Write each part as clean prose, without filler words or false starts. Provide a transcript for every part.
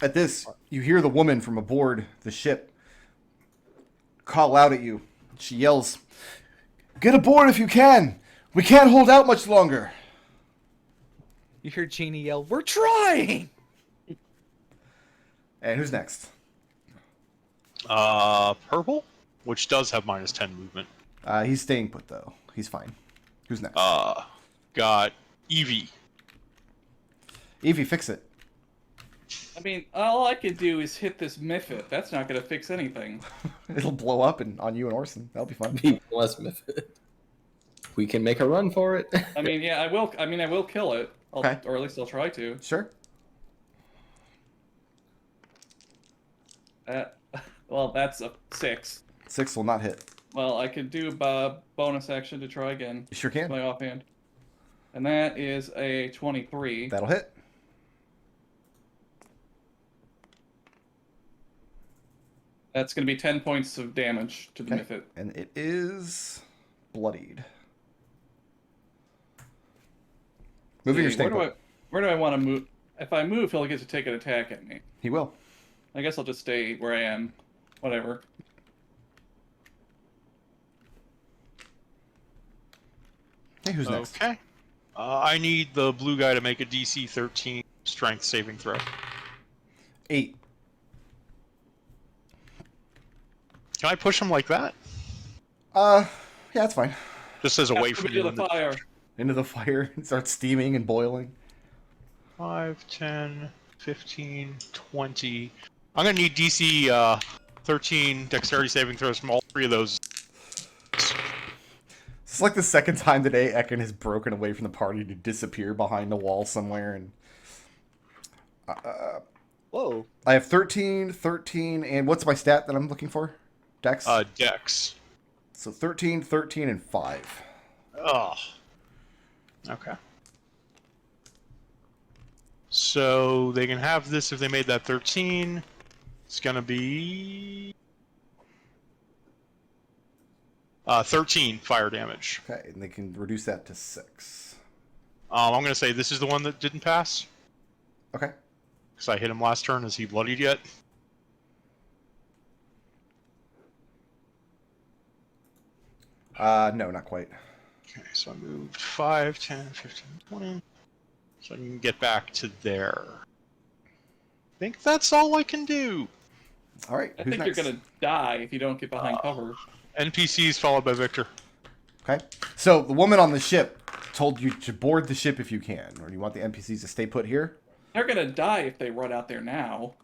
At this, you hear the woman from aboard the ship call out at you. She yells, "Get aboard if you can! We can't hold out much longer!" You hear Genie yell, "We're trying!" And who's next? Purple, which does have -10 movement. He's staying put, though. He's fine. Who's next? Got Evie. Evie, fix it. I mean, all I could do is hit this Miffit. That's not going to fix anything. It'll blow up on you and Orson. That'll be fun. Be less Miffit. We can make a run for it. I mean, yeah, I will. I mean, I will kill it. Okay. Or at least I'll try to. Sure. Well, that's a 6. 6 will not hit. Well, I could do a bonus action to try again. You sure can. My offhand. And that is a 23. That'll hit. That's going to be 10 points of damage to the Miffit. And it is bloodied. Moving your stay put. Where do I want to move? If I move, he'll get to take an attack at me. He will. I guess I'll just stay where I am. Whatever. Hey, who's next? Okay. I need the blue guy to make a DC 13 strength saving throw. 8. Can I push him like that? Yeah, that's fine. Just as away from you. Into the fire. Into the fire and start steaming and boiling. 5, 10, 15, 20. I'm going to need DC 13 dexterity saving throws from all 3 of those. It's like the second time today Ekon has broken away from the party to disappear behind the wall somewhere. And Whoa. I have 13, and what's my stat that I'm looking for? Dex? Dex. So 13, 13, and 5. Oh. Okay. So they can have this if they made that 13. It's gonna be 13 fire damage. Okay, and they can reduce that to 6. I'm gonna say this is the one that didn't pass. Okay. Because I hit him last turn. Is he bloodied yet? No, not quite. Okay, so I moved 5, 10, 15, 20. So I can get back to there. I think that's all I can do. All right, I who's think next? you're going to die if you don't get behind cover. NPCs followed by Victor. Okay. So the woman on the ship told you to board the ship if you can, or do you want the NPCs to stay put here? They're going to die if they run out there now.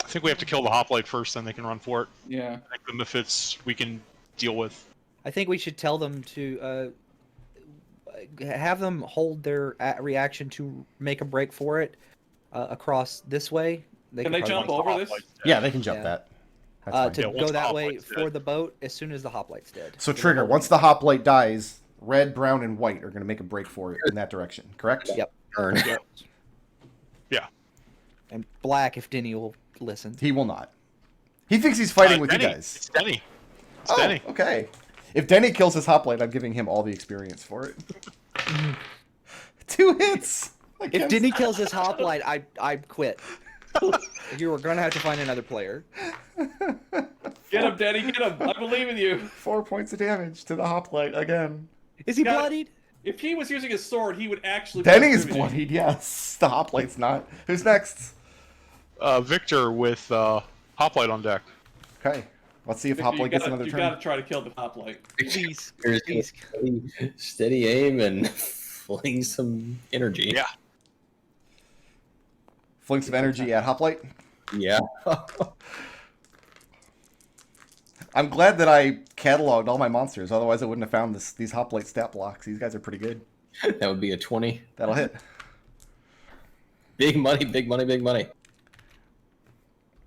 I think we have to kill the hoplite first, then they can run for it. Yeah. I think the Mephits we can deal with. I think we should tell them to have them hold their reaction to make a break for it across this way. Can they jump over this? Yeah, they can jump that. That's to fine. go that way for the boat as soon as the hoplite's dead. So trigger, once the hoplite dies, red, brown, and white are going to make a break for it in that direction, correct? Yep. Turn. Yeah. And black if Denny will listen. He will not. He thinks he's fighting with Denny. you guys. It's Denny. It's Oh, Denny. okay. If Denny kills his hoplite, I'm giving him all the experience for it. 2 hits! If Denny kills his hoplite, I quit. You were gonna have to find another player. Get him, Daddy, get him. I believe in you. 4 points of damage to the hoplite again. Is he Got it. bloodied? If he was using his sword, he would actually... Denny's bloodied, yes. The hoplite's not. Who's next? Victor with hoplite on deck. Okay. Let's see if hoplite gets another You turn. gotta try to kill the hoplite. Please. Here's Please. steady aim and fling some energy. Yeah. Fling some energy at hoplite. Yeah. I'm glad that I cataloged all my monsters. Otherwise, I wouldn't have found these hoplite stat blocks. These guys are pretty good. That would be a 20. That'll hit. Big money, big money, big money.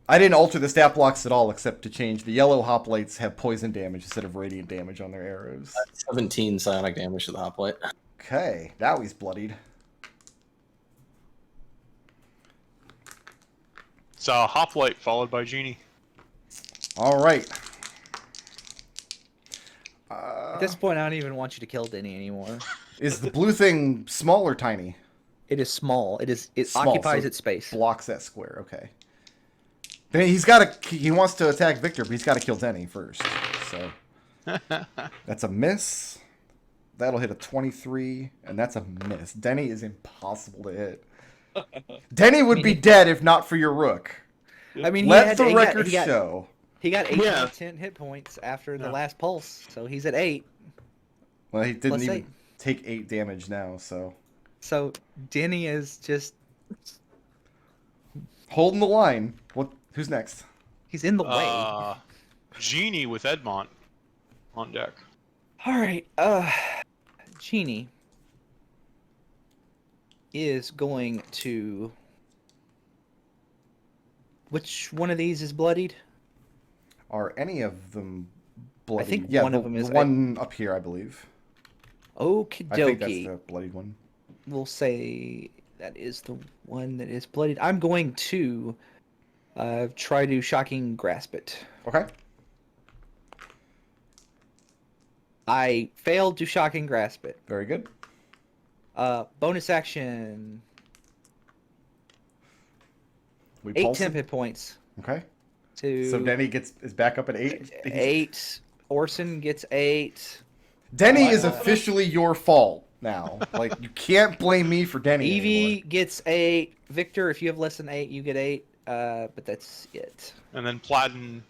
I didn't alter the stat blocks at all, except to change the yellow hoplites have poison damage instead of radiant damage on their arrows. 17 psionic damage to the hoplite. Okay, now he's bloodied. So hoplite followed by Genie. All right. At this point, I don't even want you to kill Denny anymore. Is the blue thing small or tiny? It is small. It Small, occupies so its space. Blocks that square. Okay. Then he wants to attack Victor, but he's got to kill Denny first. So that's a miss. That'll hit a 23, and that's a miss. Denny is impossible to hit. Denny would be dead if not for your rook. I mean, Let the record show. He got 8 Yeah. out of 10 hit points after the last pulse, so he's at 8. Well, he didn't Plus even 8. take 8 damage now, so. So Denny is just Holding the line. Who's next? he's in the way. Genie with Edmont on deck. All right, Genie is going to. Which one of these is bloodied? Are any of them bloody? I think yeah, one the, of them is. the one up here, I believe. Okie I think that's dokie. the bloodied one. We'll say that is the one that is bloodied. I'm going to try to shocking grasp it. Okay. I failed to shocking grasp it. Very good. Bonus action. We 8 pulse temp him. hit points. Okay. To So Denny is back up at 8. 8. Orson gets 8. Denny is officially your fault now. Like, you can't blame me for Denny Evie anymore. gets 8. Victor, if you have less than 8, you get 8. But that's it. And then Platin,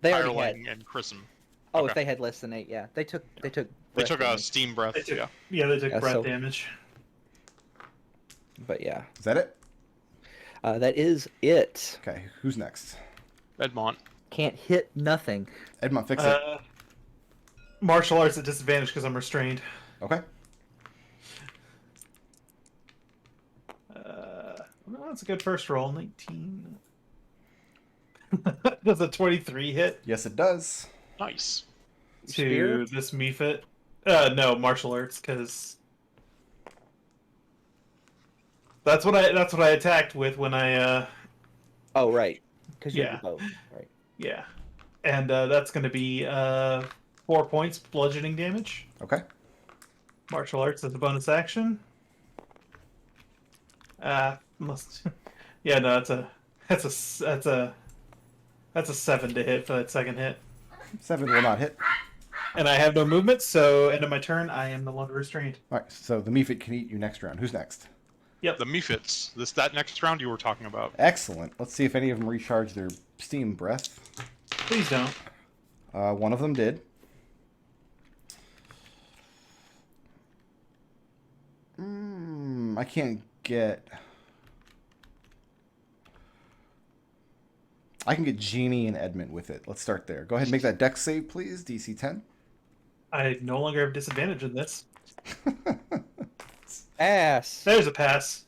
They already had. Hireling, and Chrism. Oh, okay. if they had less than 8, yeah. They took. They breath took a damage. steam breath. They took, Yeah. yeah, they took Yeah, breath so- damage. But yeah, Is that it? that is it. Okay, who's next? Edmont. Can't hit nothing. Edmont, fix it. Martial arts at disadvantage because I'm restrained. Okay. Well, that's a good first roll. 19. Does a 23 hit Yes, it does. Nice. to Spear? this Mephit? No, martial arts because that's what I attacked with when I Oh right, because you Yeah. have the bow. Right. yeah, and that's going to be 4 points bludgeoning damage. Okay. Martial arts as a bonus action. Must. Yeah, no, that's a 7 to hit for that second hit. 7 will not hit. And I have no movement, so end of my turn, I am no longer restrained. All right, so the Mephit can eat you next round. Who's next? Yep. The Mephits. That next round you were talking about. Excellent. Let's see if any of them recharge their steam breath. Please don't. One of them did. I can't get... I can get Genie and Edmont with it. Let's start there. Go ahead and make that dex save, please. DC 10. I no longer have disadvantage in this. Ass. There's a pass.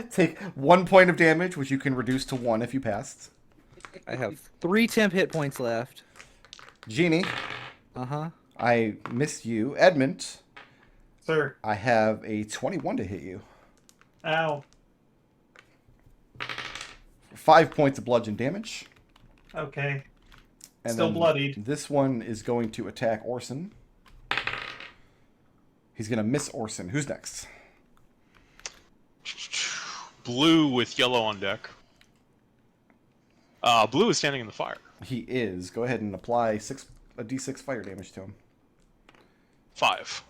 Take 1 point of damage, which you can reduce to 1 if you passed. I have 3 temp hit points left. Genie, Uh-huh. I miss you. Edmont, Sir. I have a 21 to hit you. Ow. 5 points of bludgeon damage. Okay. And Still then bloodied. This one is going to attack Orson. He's going to miss Orson. Who's next? Blue with yellow on deck. Blue is standing in the fire. He is. Go ahead and apply a d6 fire damage to him. 5.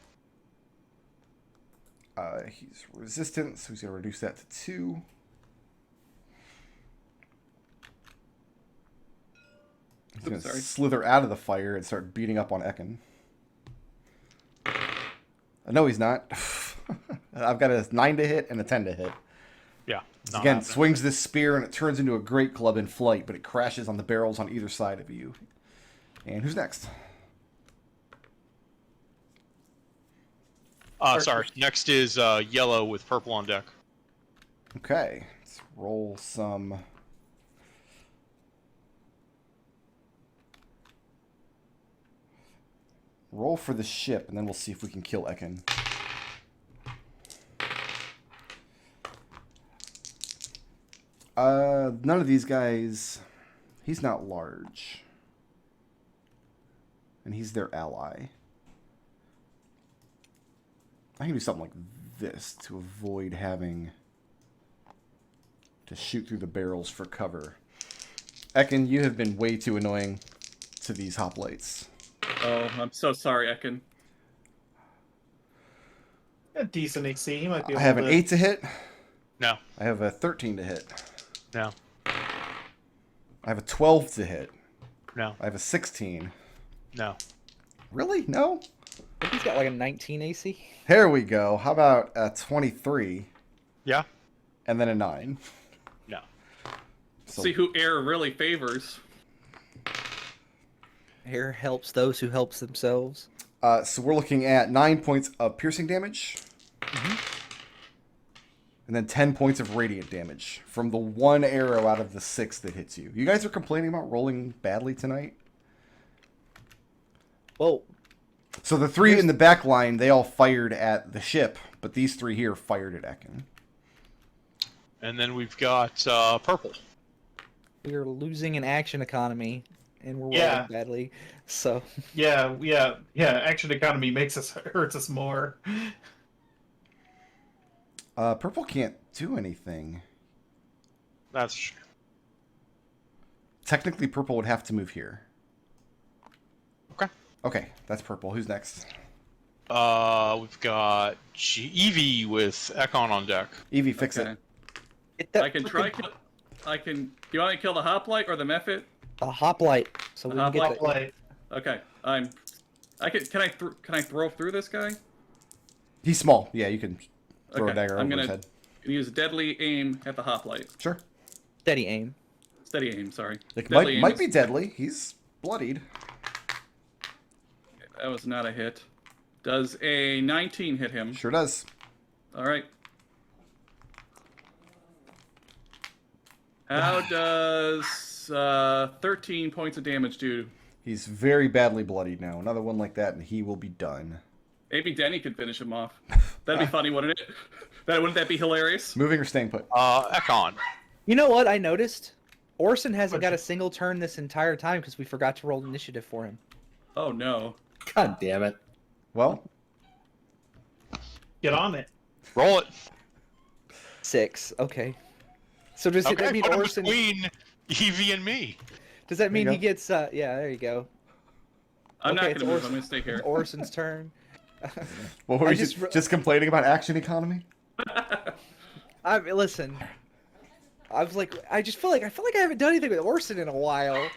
He's resistant, so he's going to reduce that to 2. He's going to slither out of the fire and start beating up on Ekon. No, he's not. I've got a 9 to hit and a 10 to hit. Yeah. not Again, happening. swings this spear and it turns into a great club in flight, but it crashes on the barrels on either side of you. And who's next? Sorry. Next is yellow with purple on deck. Okay, let's roll some. Roll for the ship, and then we'll see if we can kill Ekon. None of these guys. He's not large. And he's their ally. I can do something like this to avoid having to shoot through the barrels for cover. Ekon, you have been way too annoying to these hoplites. Oh, I'm so sorry, Ekon. A decent AC. He might be I able have to... an 8 to hit. No. I have a 13 to hit. No. I have a 12 to hit. No. I have a 16. No. Really? No? I think he's got like a 19 AC. Here we go. How about a 23 Yeah. and then a 9? No. So, See who air really favors. Air helps those who helps themselves. so we're looking at 9 points of piercing damage. And then 10 points of radiant damage from the one arrow out of the 6 that hits you. You guys are complaining about rolling badly tonight? Well, So the 3 in the back line, they all fired at the ship, but these 3 here fired at Ekon. And then we've got purple. we're losing an action economy, and we're rolling Yeah. badly. So Yeah. Action economy hurts us more. Purple can't do anything. That's true. Technically, purple would have to move here. Okay. Okay, that's purple. Who's next? We've got Evie with Ekon on deck. Evie, fix Okay. it. Get that I can try. I can. Do you want me to kill the hoplite or the mephit? a hoplite, so we can get Hoplite. the, Like, Okay. I can. Can I throw through this guy? He's small. Yeah, you can throw a Okay, dagger I'm over his gonna- head. Use deadly aim at the hoplite. Sure. steady aim. Steady aim. Sorry. It Deadly aim might is- be deadly. He's bloodied. That was not a hit. Does a 19 hit him? Sure does. All right. How does 13 points of damage do? He's very badly bloodied now. Another one like that, and he will be done. Maybe Denny could finish him off. That'd be funny, wouldn't it? Wouldn't that be hilarious? Moving or staying put? Ekon. You know what I noticed? Orson hasn't got a single turn this entire time because we forgot to roll initiative for him. Oh no. God damn it. Well, get on it. Roll it. 6. Okay. So does Okay, that mean put him Orson? between Evie and me. Does that mean There he you go. gets? Yeah, there you go. I'm Okay, not it's gonna move. Orson. I'm gonna stay here. It's Orson's turn. what were I you just just complaining about action economy? Listen. I was like, I feel like I haven't done anything with Orson in a while.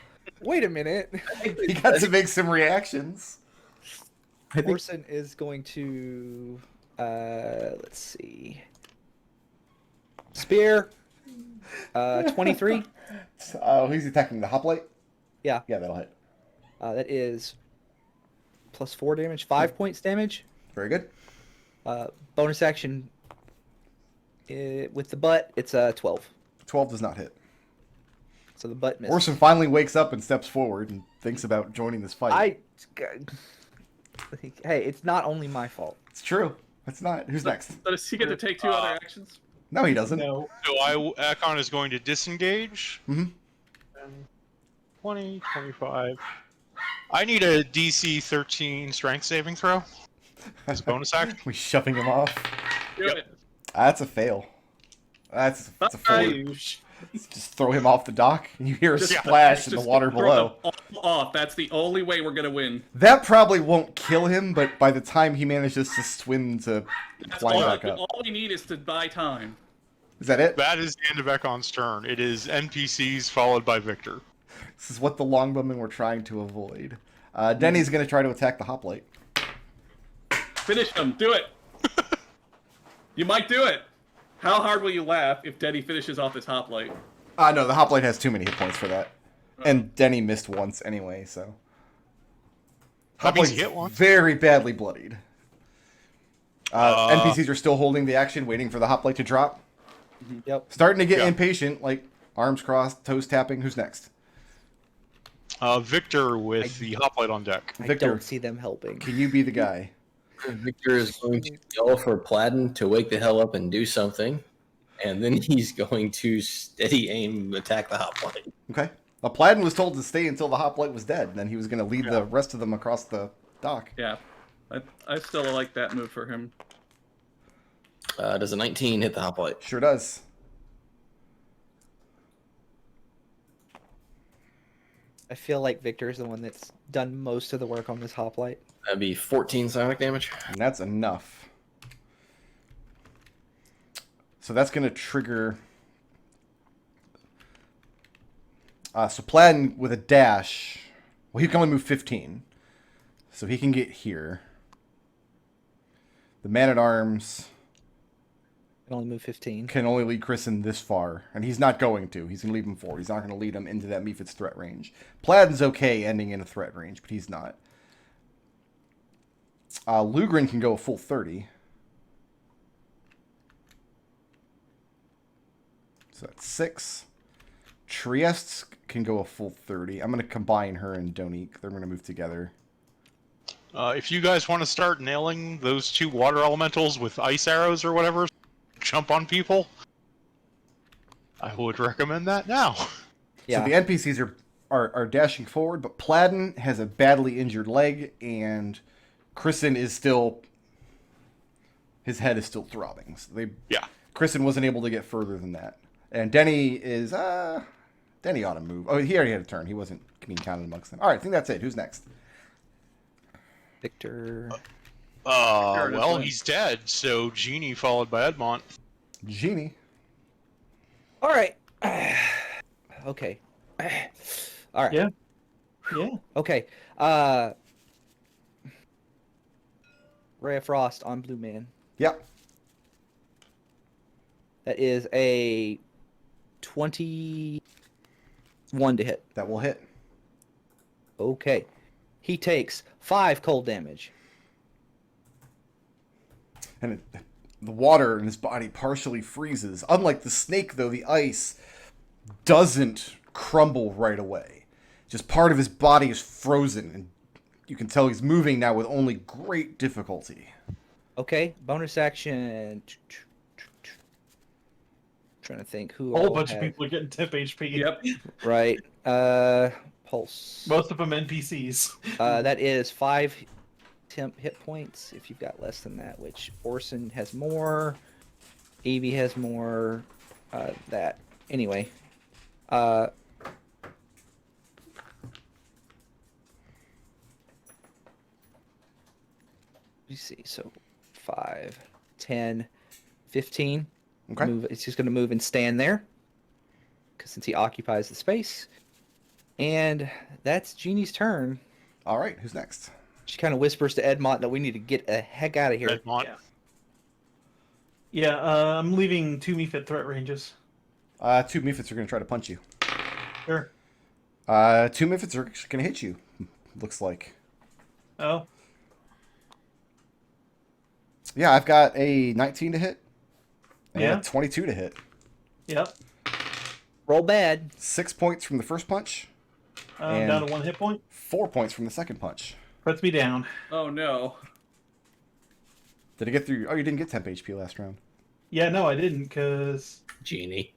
Wait a minute. He got to make some reactions. Orson is going to let's see. Spear. 23. He's attacking the hoplite? Yeah. Yeah, that'll hit. That is plus 4 damage, 5 points damage. Very good. Bonus action with the butt, it's 12. 12 does not hit. So the butt missed. Orson finally wakes up and steps forward and thinks about joining this fight. Hey, it's not only my fault. It's true. It's not. Who's next? So does he get to take 2 other actions? No, he doesn't. No. So Ekon is going to disengage. Mhm. 20, 25. I need a DC 13 strength saving throw. As a bonus action. We shoving him off. Do Yep. it. That's a fail. That's a Bye. 4. Just throw him off the dock, and you hear a Just- splash in the just water throw below. them all off. That's the only way we're gonna win. That probably won't kill him, but by the time he manages to swim to That's fly all, back up. all we need is to buy time. Is that it? That is the end of Ekon's turn. It is NPCs followed by Victor. This is what the longbowmen were trying to avoid. Denny's going to try to attack the hoplite. Finish him. Do it. You might do it. How hard will you laugh if Denny finishes off this hoplite? No, the hoplite has too many hit points for that. And Denny missed once anyway, so... That means he Hoplite's hit once. very badly bloodied. NPCs are still holding the action, waiting for the hoplite to drop. Yep. Starting to get Yeah. impatient, like arms crossed, toes tapping. Who's next? Victor with the hoplite on deck. I Victor. don't see them helping. Can you be the guy? Victor is going to yell for Platten to wake the hell up and do something. And then he's going to steady aim attack the hoplite. Okay. Well, Platten was told to stay until the hoplite was dead, and then he was going to lead the rest of them across the dock. Yeah. I still like that move for him. Does a 19 hit the hoplite? Sure does. I feel like Victor's the one that's done most of the work on this hoplite. That'd be 14 psionic damage. And that's enough. So that's going to trigger... so Plaid with a dash... Well, he can only move 15. So he can get here. The Man-at-Arms Can only move 15. can only lead Kristen this far. And he's not going to. He's going to leave him forward. He's not going to lead him into that Mephit's threat range. Plaid's okay ending in a threat range, but he's not. Lugrin can go a full 30. So that's 6. Trieste can go a full 30. I'm going to combine her and Donique. They're going to move together. If you guys want to start nailing those 2 water elementals with ice arrows or whatever, jump on people, I would recommend that now. Yeah. So the NPCs are dashing forward, but Pladen has a badly injured leg, and Kristen is still... His head is still throbbing. So Yeah. Kristen wasn't able to get further than that. And Denny is... Denny ought to move. Oh, he already had a turn. He wasn't being counted amongst them. All right, I think that's it. Who's next? Victor. Well, he's dead, so Genie followed by Edmont. Genie. All right. Okay. All right. Yeah. Yeah. Okay. Ray of Frost on Blue Man. Yep. That is a 21 to hit. That will hit. Okay. He takes 5 cold damage. And the water in his body partially freezes. Unlike the snake, though, the ice doesn't crumble right away. Just part of his body is frozen, and you can tell he's moving now with only great difficulty. Okay. Bonus action. Trying to think who. A whole all bunch of had- people are getting temp HP. Yep. Right. Pulse. Most of them NPCs. That is 5 temp hit points if you've got less than that, which Orson has more. Evie has more. That. Anyway. Let me see. So 5, 10, 15. Okay. Move. It's just going to move and stand there. Because since he occupies the space. And that's Genie's turn. All right, who's next? She kind of whispers to Edmont that we need to get the heck out of here. Edmont. Yeah, I'm leaving 2 Mephit threat ranges. 2 Mephits are going to try to punch you. Sure. 2 Mephits are going to hit you, looks like. Oh, Yeah, I've got a 19 to hit. And Yeah. a 22 to hit. yep. Roll bad. 6 points from the first punch. And- Down to 1 hit point. 4 points from the second punch. Puts me down. Oh no. Did it get through? Oh, you didn't get temp HP last round. Yeah, no, I didn't, because... Genie.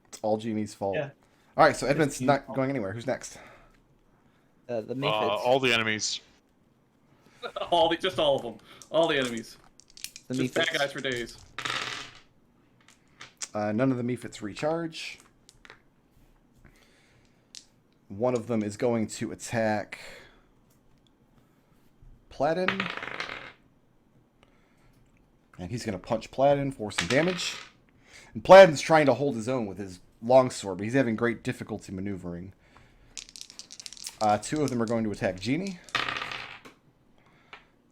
It's all Genie's fault. Yeah. All right, so Edmund's Genie's not fault. going anywhere. Who's next? The Mephits. All the enemies. Just all of them. All the enemies. the Just bad Mephits. guys for days. None of the Mephits recharge. One of them is going to attack Platin. And he's going to punch Platin for some damage. And Platin's trying to hold his own with his longsword, but he's having great difficulty maneuvering. 2 of them are going to attack Genie.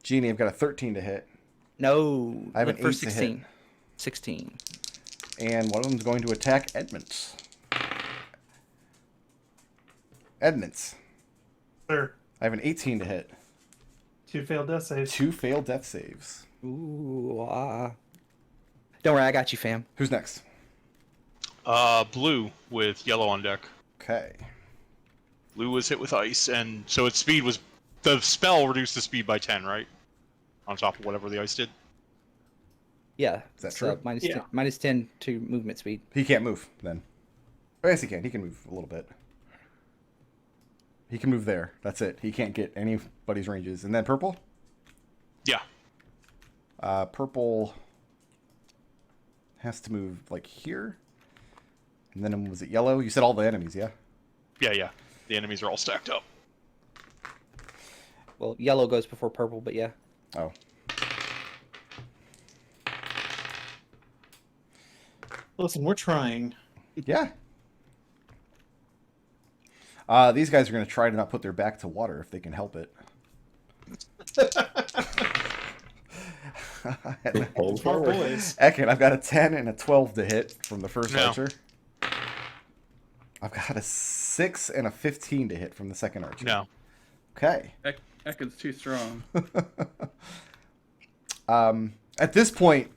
Genie, I've got a 13 to hit. No. I have look an for 8 to hit. 16. 16. And one of them is going to attack Edmonds. Edmonds. Sure. I have an 18 to hit. 2 failed death saves. 2 failed death saves. Ooh. Don't worry, I got you, fam. Who's next? Blue with yellow on deck. Okay. Blue was hit with ice, and so its speed was... The spell reduced the speed by 10, right? On top of whatever the ice did. Yeah. Is that it's, true? minus Yeah. 10, minus 10 to movement speed. He can't move then. Oh, yes, he can. He can move a little bit. He can move there. That's it. He can't get anybody's ranges. And then purple? Yeah. Purple has to move like here. And then was it yellow? You said all the enemies, yeah? Yeah. The enemies are all stacked up. Well, yellow goes before purple, but yeah. Oh. Listen, we're trying. Yeah. These guys are going to try to not put their back to water if they can help it. Hold Smart forward. boys. Ekon, I've got a 10 and a 12 to hit from the first No. archer. I've got a 6 and a 15 to hit from the second archer. No. Okay. Ekon's too strong. At this point,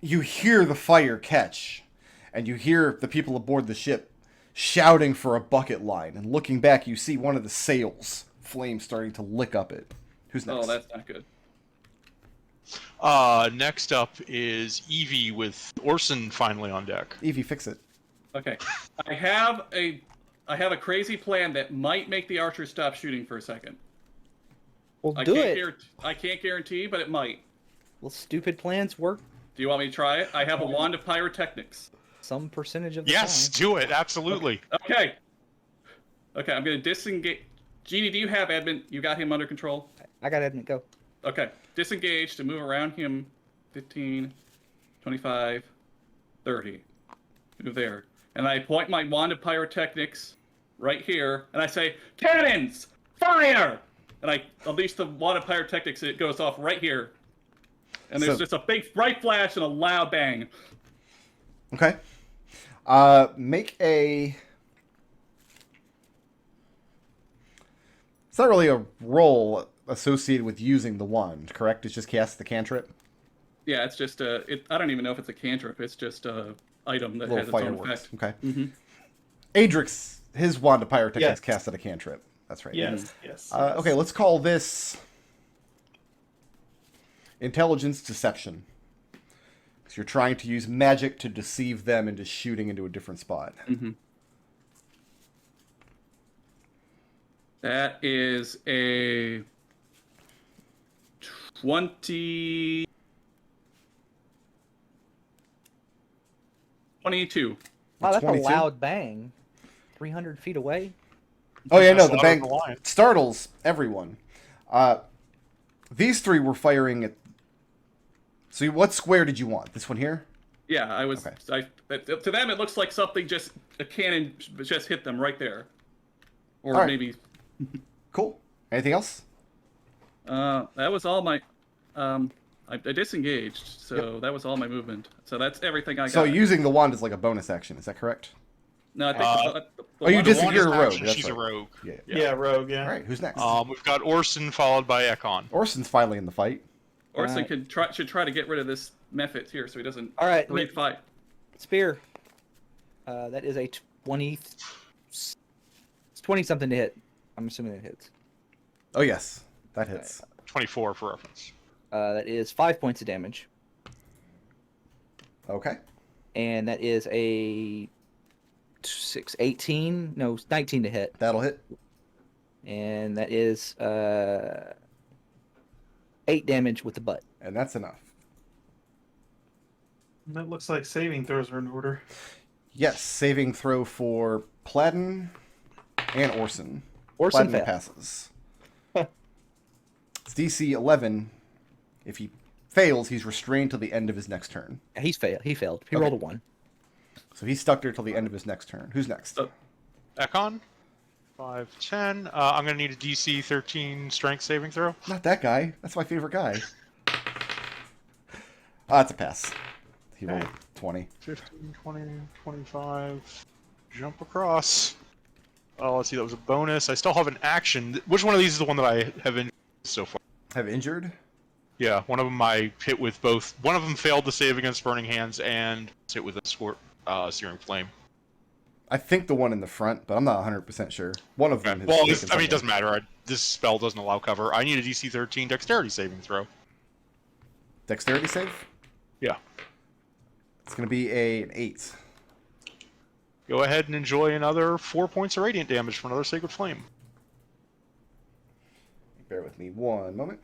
you hear the fire catch, and you hear the people aboard the ship shouting for a bucket line. And looking back, you see one of the sails, flames starting to lick up it. Who's next? Oh, that's not good. Next up is Evie with Orson finally on deck. Evie, fix it. Okay, I have a crazy plan that might make the archers stop shooting for a second. Well, I do can't it. I can't guarantee, but it might. Well, stupid plans work Do you want me to try it? I have a wand of pyrotechnics. some percentage of the Yes, time. do it. Absolutely. Okay. Okay, I'm gonna disengage. Genie, do you have Edmont? You got him under control? I got Edmont go. Okay, disengage to move around him. 15, 25, 30. Move there. And I point my wand of pyrotechnics right here, and I say, cannons! Fire! And I unleash the wand of pyrotechnics, and it goes off right here. And there's So- just a big bright flash and a loud bang. Okay. Make a... It's not really a roll associated with using the wand, correct? It's just cast the cantrip? Yeah, it's just I don't even know if it's a cantrip. It's just a item that Little has its own fireworks. effect. Okay. Mm-hmm. Adrix, his wand of pyrotechnics Yes. casted a cantrip. That's right. Yes, yes. Okay, let's call this intelligence deception. Because you're trying to use magic to deceive them into shooting into a different spot. Mm-hmm. That is a 20... 22. Wow, that's 22? a loud bang. 300 feet away. Oh yeah, no, That's the louder bang than the lion. startles everyone. These three were firing at... So what square did you want? This one here? Yeah, I was. Okay. To them, it looks like something a cannon just hit them right there, or All right. maybe. Cool. Anything else? That was all my. I disengaged, so that was all my movement. So that's everything I got. So using the wand is like a bonus action, is that correct? No, I think. Oh, you one- dis- One you're is a rogue, action, that's She's a right. rogue. Yeah. yeah, rogue, yeah. Alright, who's next? We've got Orson followed by Ekon. Orson's finally in the fight. Orson should try to get rid of this Mephit here, so he doesn't. All right, breathe fire. Spear. That is a 20. It's 20 something to hit. I'm assuming it hits. Oh yes, that hits. 24 for reference. That is 5 points of damage. Okay. And that is a 19 to hit. That'll hit. And that is 8 damage with the butt. And that's enough. That looks like saving throws are in order. Yes, saving throw for Platten and Orson. Orson Platten failed. passes. It's DC 11. If he fails, he's restrained till the end of his next turn. He failed. He Okay. rolled a 1. So he's stuck there till the end of his next turn. Who's next? Ekon. 5, 10. I'm going to need a DC 13 strength saving throw. Not that guy. That's my favorite guy. It's a pass. He rolled 20. 15, 20, 25. Jump across. Oh, let's see. That was a bonus. I still have an action. Which one of these is the one that I have injured so far? Have injured? Yeah, one of them I hit with both. One of them failed to save against Burning Hands and hit with a Searing Flame. I think the one in the front, but I'm not 100% sure. One of them has Well, taken it doesn't something. matter. This spell doesn't allow cover. I need a DC 13 Dexterity saving throw. Dexterity save? Yeah. It's going to be an 8. Go ahead and enjoy another 4 points of radiant damage from another Sacred Flame. Bear with me one moment.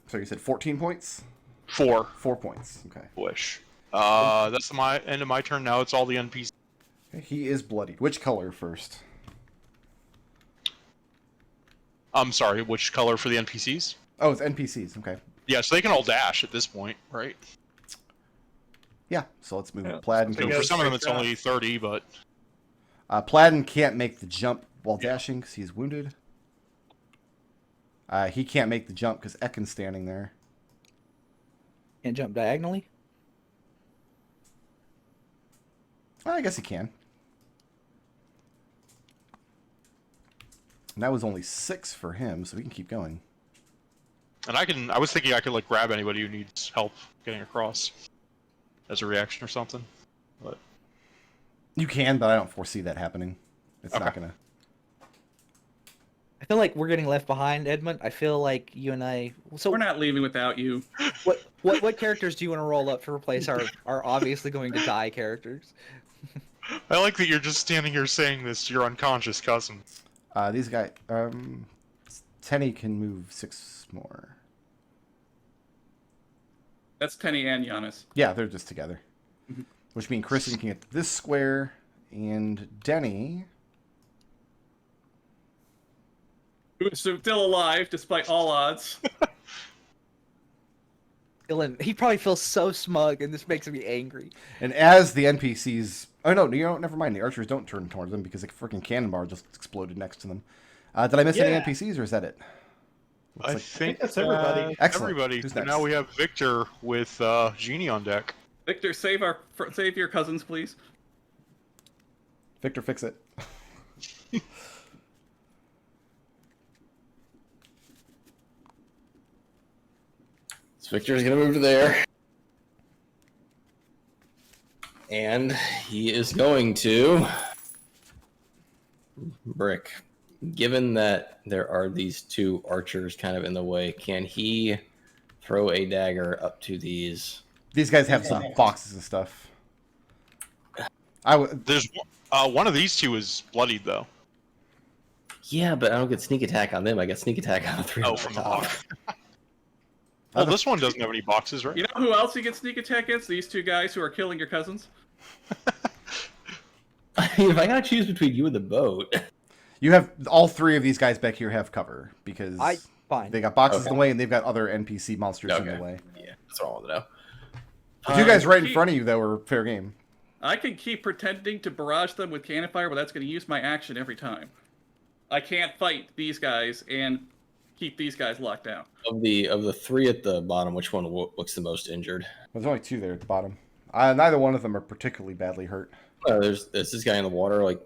So you said 14 points? 4. 4 points. Okay. Wish. That's my end of my turn now. It's all the NPCs. He is bloodied. Which color first? I'm sorry, which color for the NPCs? Oh, it's NPCs. Okay. Yeah, so they can all dash at this point, right? Yeah, so let's move Yeah. Plaid. So Yeah, for some of them, straight it's only 30, but Plaid can't make the jump while dashing because he's wounded. He can't make the jump because Ekon's standing there. Can't jump diagonally. Well, I guess he can. And that was only 6 for him, so we can keep going. and I was thinking I could like grab anybody who needs help getting across as a reaction or something. But You can, but I don't foresee that happening. It's not Okay. gonna. I feel like we're getting left behind, Edmont. I feel like you and I. So We're not leaving without you. what characters do you want to roll up to replace our obviously going to die characters? I like that you're just standing here saying this to your unconscious cousin. These guys. Tenny can move 6 more. That's Tenny and Giannis. Yeah, they're just together. Which means Kristen can get this square, and Denny. Who's still alive despite all odds. Dylan, he probably feels so smug, and this makes me angry. And as the NPCs. Oh, no, never mind. The archers don't turn towards them because a freaking cannonball just exploded next to them. Did I miss any Yeah. NPCs, or is that it? Looks I like- think that's everybody. Excellent. Everybody. Who's So next? now we have Victor with Genie on deck. Victor, save your cousins, please. Victor, fix it. So Victor's gonna move to there. And he is going to brick. Given that there are these 2 archers kind of in the way, can he throw a dagger up to these? These guys have some boxes and stuff. I would. There's one of these 2 is bloodied though. Yeah, but I don't get sneak attack on them. I get sneak attack on the 3 Oh, on from the top. box. Well, this one doesn't have any boxes, right? You know who else you get sneak attack against? These 2 guys who are killing your cousins. I mean, if I gotta choose between you and the boat, You have all 3 of these guys back here have cover because Fine. they got boxes Okay. in the way and they've got other NPC monsters in Okay. the way. yeah, that's what I want to know. The 2 guys right in keep- front of you, though, are fair game. I can keep pretending to barrage them with cannon fire, but that's going to use my action every time. I can't fight these guys and keep these guys locked down. Of the 3 at the bottom, which one looks the most injured? There's only 2 there at the bottom. Neither one of them are particularly badly hurt. Is this guy in the water, like,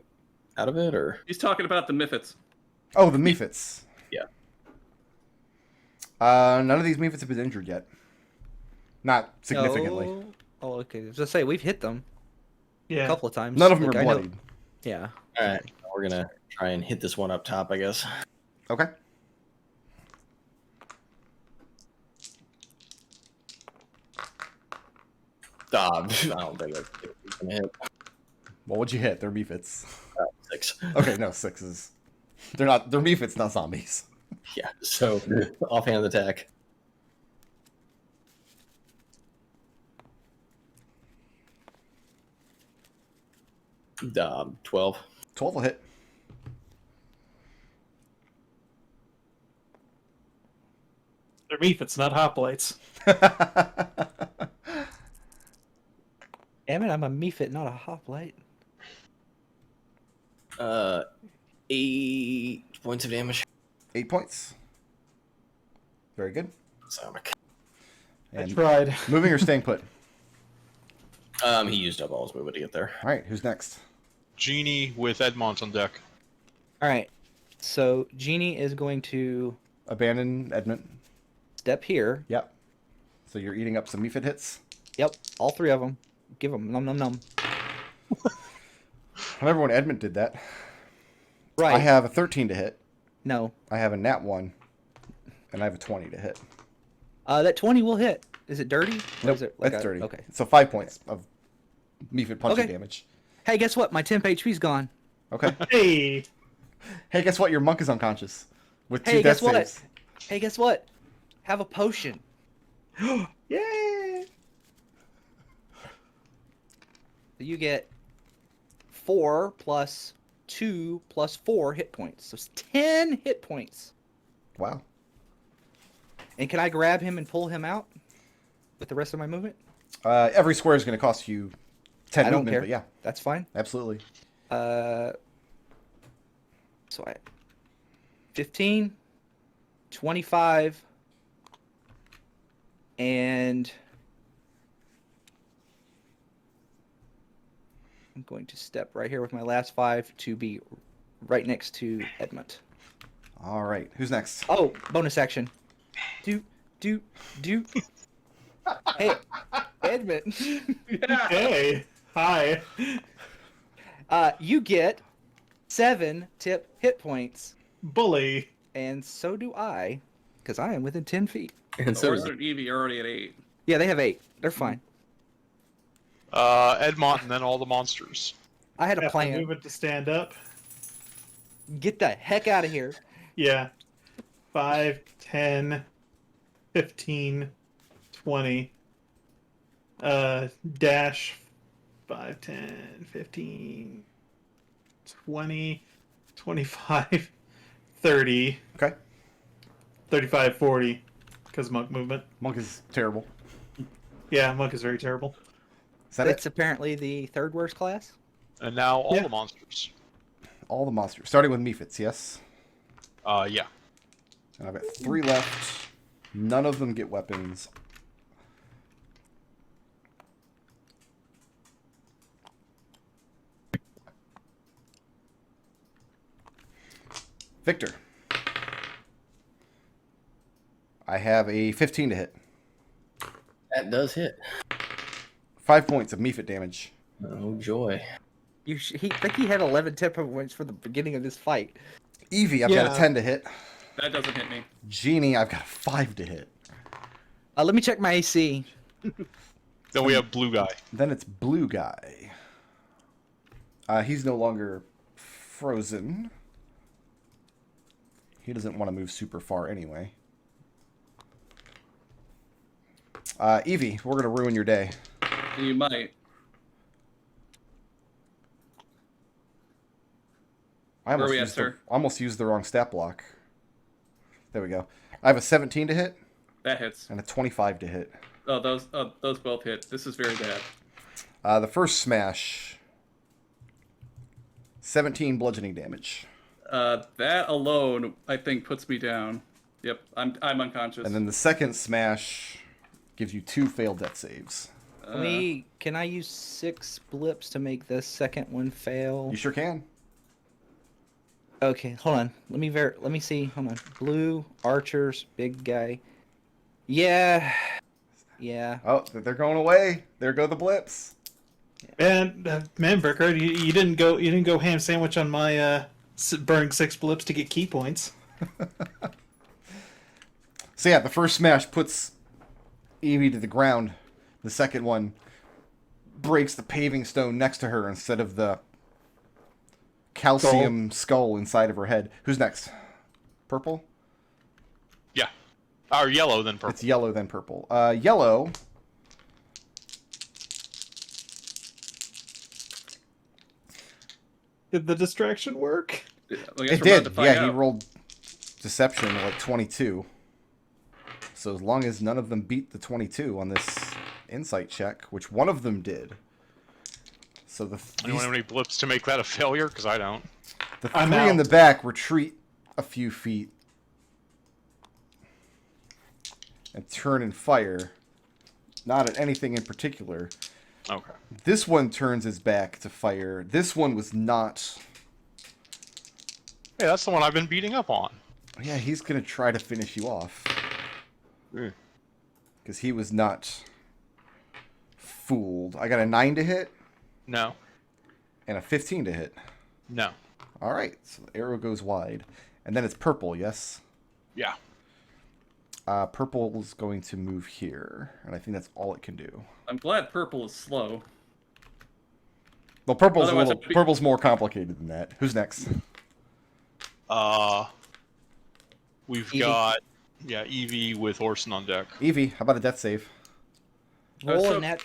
out of it, or? He's talking about the Miffits. Oh, the Mephits. Yeah. None of these Mephits have been injured yet. Not significantly. No. Oh, okay. As I say, we've hit them a Yeah. couple of times. None of them Like, are I know- bloodied. Yeah. All right, we're gonna try and hit this one up top, I guess. Okay. I don't think that's gonna hit. Well, what'd you hit? They're Mephits. 6. Okay, no, 6s. They're Mephits, not zombies. Yeah. So offhand attack. 12. 12 will hit. They're Mephits, not hoplites. Damn it, I'm a Mephit, not a hoplite. 8 points of damage. 8 points. Very good. Sonic. I And tried. moving or staying put? He used up all his movement to get there. All right, who's next? Genie with Edmont on deck. All right. So Genie is going to Abandon Edmont. step here. Yep. So you're eating up some Mephit hits. Yep, all 3 of them. Give them num num num. I remember when Edmont did that. Right. I have a 13 to hit. No. I have a nat 1. And I have a 20 to hit. That 20 will hit. Is it dirty? Or Nope, is it like that's a- 30. Okay. So 5 points of Mephit punching Okay. damage. Hey, guess what? My temp HP's gone. Okay. Hey, Hey, guess what? Your monk is unconscious. With 2 Hey, death guess what? saves. Hey, guess what? Have a potion. Yay! You get 4 plus 2 plus 4 hit points. So it's 10 hit points. Wow. And can I grab him and pull him out with the rest of my movement? Every square is going to cost you 10 I don't movement, care. but yeah, That's fine. absolutely. So I 15, 25, and I'm going to step right here with my last 5 to be right next to Edmont. All right. Who's next? Oh, bonus action. Do. Hey, Edmont. Hey, hi. You get 7 tip hit points, Bully. and so do I, because I am within 10 feet. And so Orson and Evie are already at 8. Yeah, they have 8. They're fine. Edmont, and then all the monsters. I had a Have to plan. move it to stand up. Get the heck out of here. Yeah. 5, 10, 15, 20. Dash 5, 10, 15, 20, 25, 30, Okay. 35, 40. Because monk movement. Monk is terrible. Yeah, monk is very terrible. Is that It's it? apparently the 3rd worst class. And now all Yeah. the monsters. All the monsters. Starting with Mephits, yes? Yeah. And I've got 3 left. None of them get weapons. Victor. I have a 15 to hit. that does hit. 5 points of Mephit damage. Oh joy. I think he had 11 tip points for the beginning of this fight. Evie, I've got Yeah. a 10 to hit. That doesn't hit me. Genie, I've got a 5 to hit. Let me check my AC. Then we have blue guy. Then it's Blue Guy. He's no longer frozen. He doesn't want to move super far anyway. Evie, we're going to ruin your day. You might. I Where are we at, used sir? almost used the wrong stat block. There we go. I have a 17 to hit That hits. and a 25 to hit. Oh, those both hit. This is very bad. The first smash, 17 bludgeoning damage. That alone, I think, puts me down. Yep, I'm unconscious. And then the second smash gives you 2 failed death saves. Can I use 6 blips to make the second one fail? You sure can. Okay, hold on. Let me see. Hold on. Blue archers, big guy. Yeah. Oh, they're going away. There go the blips. And man, Bricker, you didn't go ham sandwich on my burning 6 blips to get key points. So yeah, the first smash puts Evie to the ground. The second one breaks the paving stone next to her instead of the calcium skull inside of her head. Who's next? Purple? Yeah. Or yellow, then purple. It's yellow, then purple. Yellow. Did the distraction work? I guess It we're about did. to find Yeah, he out. rolled deception like 22. So as long as none of them beat the 22 on this insight check, which one of them did. So Anyone have any blips to make that a failure? Because I don't. the I'm 3 in the out. back retreat a few feet and turn and fire. Not at anything in particular. Okay. This one turns his back to fire. This one was not. Hey, that's the one I've been beating up on. Yeah, he's going to try to finish you off. Because he was not fooled. I got a 9 to hit No. and a 15 to hit. No. All right, so the arrow goes wide. And then it's purple, yes? Yeah. Purple is going to move here. And I think that's all it can do. I'm glad purple is slow. Well, Otherwise, it'd be- purple's more complicated than that. Who's next? We've Evie. got Evie with Orson on deck. Evie, how about a death save? I was Roll so- a net.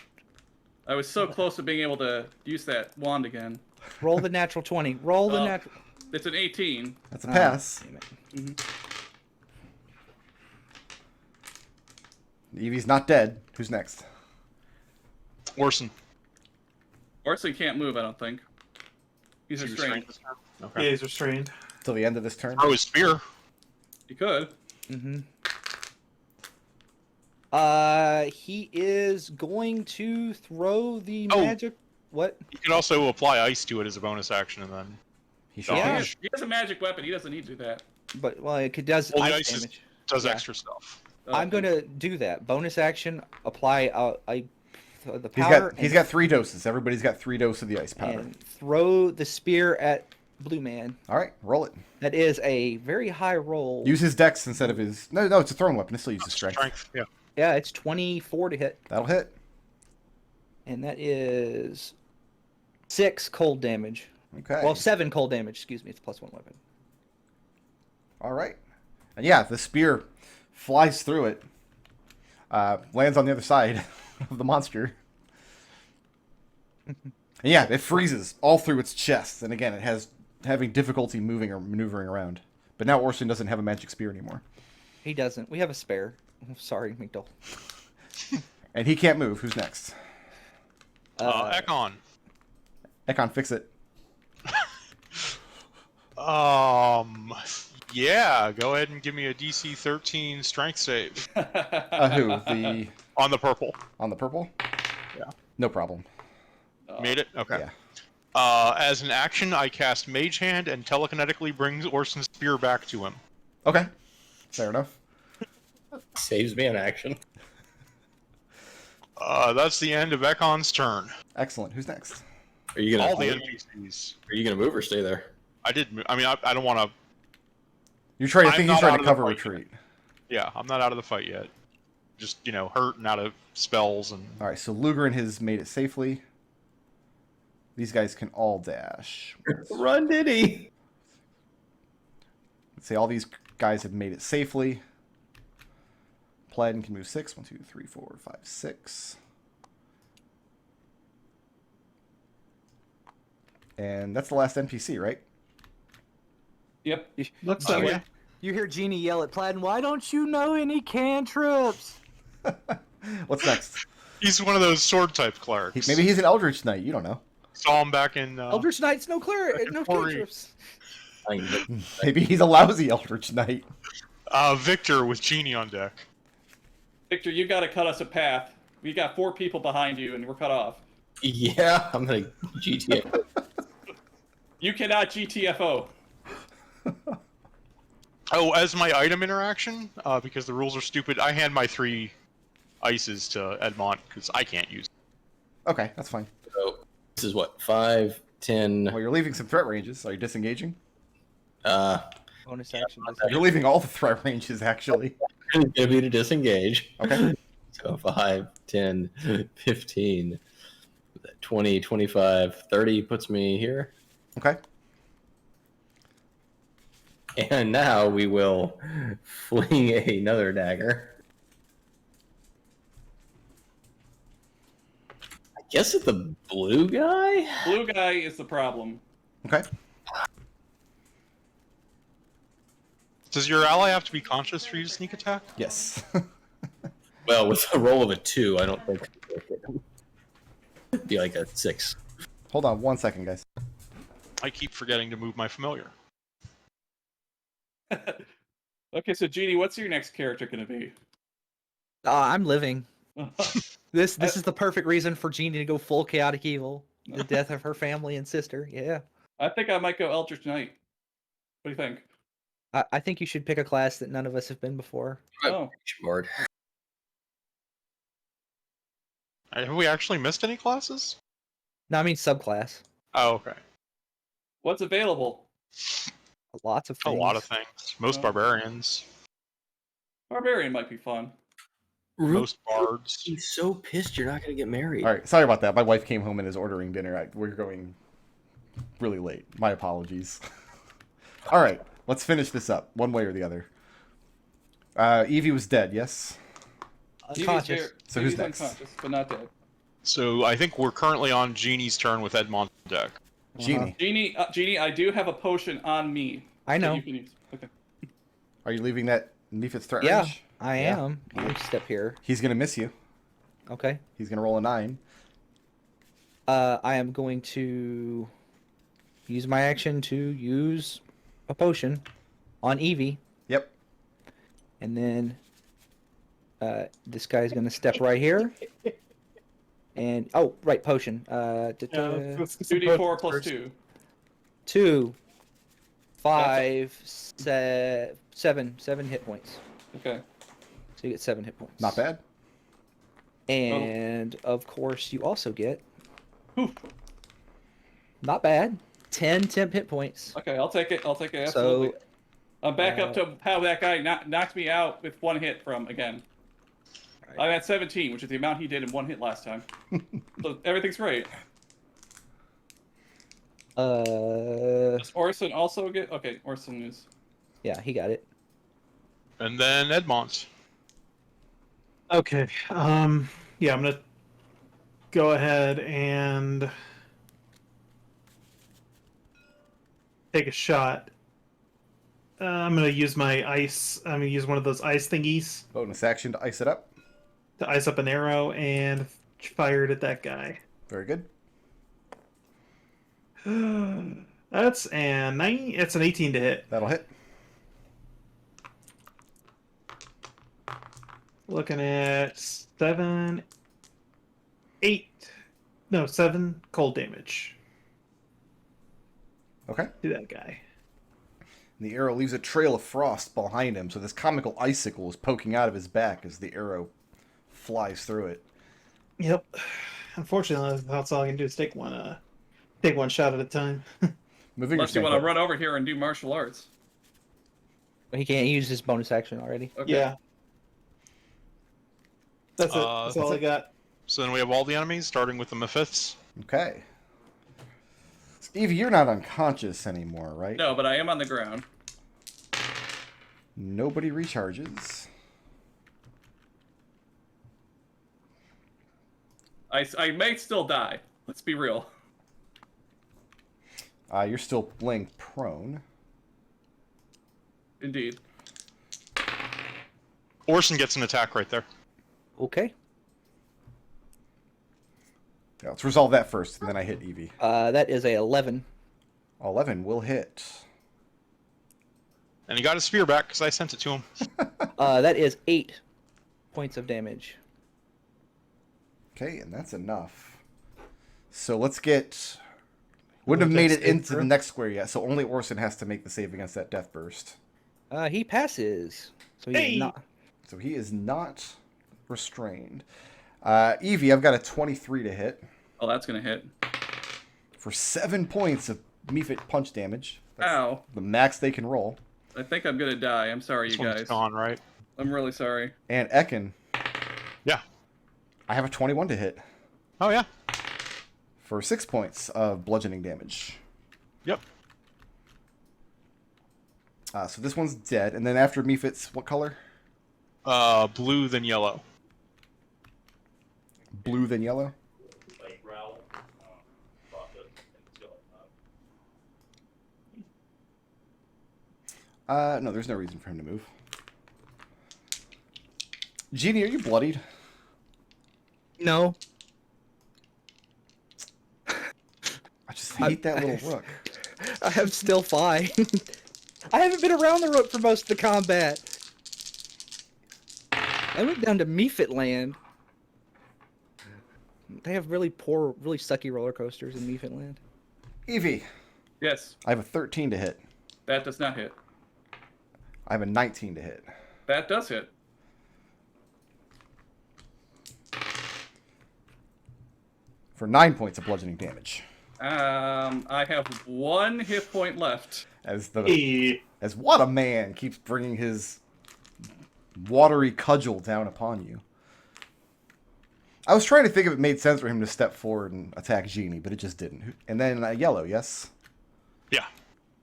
I was so close to being able to use that wand again. Roll the natural 20. Roll the Oh. natural. It's an 18. That's a pass. Damn it. Evie's not dead. Who's next? Orson. Orson can't move, I don't think. He's Is he restrained. this turn? Yeah, Okay. he's restrained. Till the end of this turn. Throw his spear. He could. He is going to throw the Oh. magic. What? You can also apply ice to it as a bonus action, and then He should. Yeah. He has a magic weapon. He doesn't need to do that. But well, it could does Well, the ice ice damage. does Yeah. extra stuff. I'm gonna do that. Bonus action. Apply the He's powder. got 3 doses. Everybody's got 3 doses of the ice powder. and throw the spear at Blue Man. All right, roll it. That is a very high roll. Use his dex instead of his. No, it's a throwing weapon. It still uses strength. Yeah. Yeah, it's 24 to hit, That'll hit. and that is 6 cold damage. Okay. Well, 7 cold damage. Excuse me. It's +1 weapon. All right. And yeah, the spear flies through it. Lands on the other side of the monster. And yeah, it freezes all through its chest. And again, it has having difficulty moving or maneuvering around. But now Orson doesn't have a magic spear anymore. He doesn't. We have a spare. Oh, sorry, McDohl. And he can't move. Who's next? Ekon. Ekon, fix it. Yeah, go ahead and give me a DC 13 strength save. Who? The On the purple. on the purple? Yeah. No problem. Made it? Okay. Yeah. As an action, I cast Mage Hand and telekinetically brings Orson's spear back to him. Okay. Fair enough. Saves me an action. That's the end of Ekon's turn. Excellent. Who's next? Are you gonna All the NPCs. Are you gonna move or stay there? I did. I mean, I don't want to. You're trying. I I'm think not he's trying out to of the cover fight retreat. Yeah, I'm not out of the fight yet. Just hurt and out of spells and. All right. So Lugrin has made it safely. These guys can all dash. Run, Diddy! Let's say all these guys have made it safely. Plaiden can move 6. 1, 2, 3, 4, 5, 6. And that's the last NPC, right? Yep. Looks that way. You hear Genie yell at Plaid, "Why don't you know any cantrips?" What's next? He's one of those sword type clerics. Maybe he's an Eldritch Knight. You don't know. Saw him back in. Eldritch Knight's no cleric, no Before he- cantrips. Maybe he's a lousy Eldritch Knight. Victor with Genie on deck. Victor, you got to cut us a path. We got 4 people behind you, and we're cut off. Yeah, I'm gonna GTA. You cannot GTFO. Oh, as my item interaction, because the rules are stupid, I hand my 3 ices to Edmont because I can't use. Okay, that's fine. So this is what 5, 10. Well, you're leaving some threat ranges. Are you disengaging? Bonus action. You're leaving all the threat ranges, actually. It's gonna be to disengage. Okay. So 5, 10, 15, 20, 25, 30 puts me here. Okay. And now we will fling another dagger. I guess it's the blue guy? Blue guy is the problem. Okay. Does your ally have to be conscious for you to sneak attack? Yes. Well, with a roll of a 2, I don't think it'd be like a 6. Hold on 1 second, guys. I keep forgetting to move my familiar. Okay, so Genie, what's your next character going to be? I'm living. This is the perfect reason for Genie to go full chaotic evil. The death of her family and sister. Yeah. I think I might go Eldritch Knight. What do you think? I think you should pick a class that none of us have been before. Oh, Board. Have we actually missed any classes? No, I mean subclass. Oh, okay. what's available? Lots of A things. lot of things. Most Oh. barbarians. Barbarian might be fun. Most bards. He's so pissed you're not gonna get married. All right. Sorry about that. My wife came home and is ordering dinner. We're going really late. My apologies. All right. Let's finish this up one way or the other. Evie was dead, yes? Unconscious. So who's He's next? unconscious, but not dead. So I think we're currently on Genie's turn with Edmont on deck. Genie, Genie, I do have a potion on me. I that know. you can use. Okay. are you leaving that Mephit's threat Yeah, range? I Yeah. am. Let me step here. He's gonna miss you. Okay. He's gonna roll a 9. I am going to use my action to use a potion on Evie, Yep. and then this guy's going to step right here. And right, potion. Let's get some 2d4 potions plus first. 2. 2, 5, 7 hit points. Okay. So you get 7 hit points. Not bad. And of course, you also get Whew. not bad 10 temp hit points. Okay, I'll take it. Absolutely. So I'm back up to how that guy knocked me out with 1 hit from again. Right. I'm at 17, which is the amount he did in 1 hit last time. So everything's great. Does Orson also get? Okay, Orson is. yeah, he got it. And then Edmont. Okay. Yeah, I'm gonna go ahead and take a shot. I'm gonna use my ice. I'm gonna use one of those ice thingies Bonus action to ice it up. to ice up an arrow and fire it at that guy. Very good. That's an 9. It's an 18 to hit. That'll hit. Looking at 7 cold damage Okay. to that guy. And the arrow leaves a trail of frost behind him, so this comical icicle is poking out of his back as the arrow flies through it. Yep. Unfortunately, that's all I can do is take one shot at a time. Moving Unless you want to run over here and do martial arts. But he can't use his bonus action already. Okay. Yeah. That's it. That's all I got. So then we have all the enemies, starting with the Mephits. Okay. Evie, you're not unconscious anymore, right? No, but I am on the ground. Nobody recharges. I may still die. Let's be real. You're still laying prone. Indeed. Orson gets an attack right there. Okay. Yeah, let's resolve that first, and then I hit Evie. That is a 11. 11 will hit. And he got his spear back because I sent it to him. That is 8 points of damage. Okay, and that's enough. So let's get... Wouldn't have made it into the next square yet, so only Orson has to make the save against that death burst. He passes. So he's not. So he is not restrained. Evie, I've got a 23 to hit. Oh, that's gonna hit. For 7 points of Mephit punch damage. That's Ow. the max they can roll. I think I'm gonna die. I'm sorry, This you one's guys. gone, right? I'm really sorry. And Ekon, Yeah. I have a 21 to hit. Oh, yeah. For 6 points of bludgeoning damage. Yep. So this one's dead. And then after Mephit's, what color? Blue then yellow. Blue then yellow? No, there's no reason for him to move. Genie, are you bloodied? No. I just hate that little rook. I'm still fine. I haven't been around the rook for most of the combat. I went down to Mephit land. They have really poor, really sucky roller coasters in Mephit land. Evie, Yes, I have a 13 to hit. that does not hit. I have a 19 to hit. That does hit. For 9 points of bludgeoning damage. I have 1 hit point left. As the Hey. as what a man keeps bringing his watery cudgel down upon you. I was trying to think if it made sense for him to step forward and attack Genie, but it just didn't. And then yellow, yes? Yeah.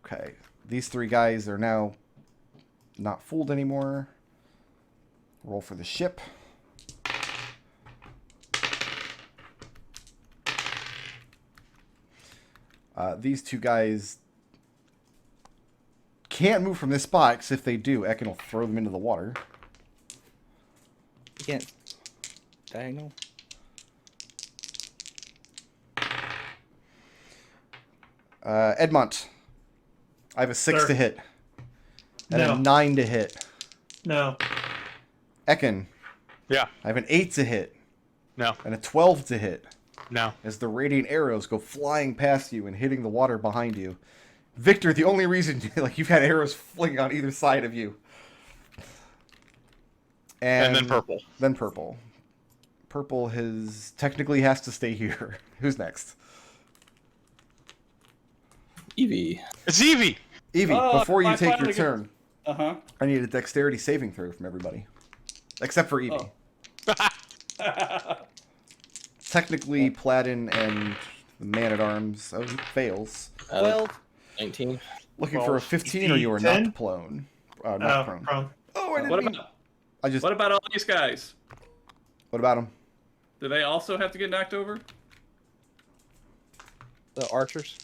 Okay. These 3 guys are now not fooled anymore. Roll for the ship. These two guys can't move from this spot, because if they do, Ekon will throw them into the water. You can't diagonal. Edmont, I have a 6 Sir. to hit. And No. a 9 to hit. No. Ekon, Yeah. I have an 8 to hit. No. And a 12 to hit. No. As the radiant arrows go flying past you and hitting the water behind you. Victor, the only reason you've had arrows fling on either side of you. And then purple. Then purple. Purple technically has to stay here. Who's next? Evie. It's Evie! Evie, Oh, before you I take your finally get- turn, Uh-huh. I need a dexterity saving throw from everybody. Except for Evie. Oh. Technically, Platin and the Man-at-Arms fails. 12. 19. Looking for a 12. 15 or you are 10? not prone. Not Oh, prone. prone. Oh, I didn't What mean... about I just... what about all these guys? What about him? Do they also have to get knocked over? The archers.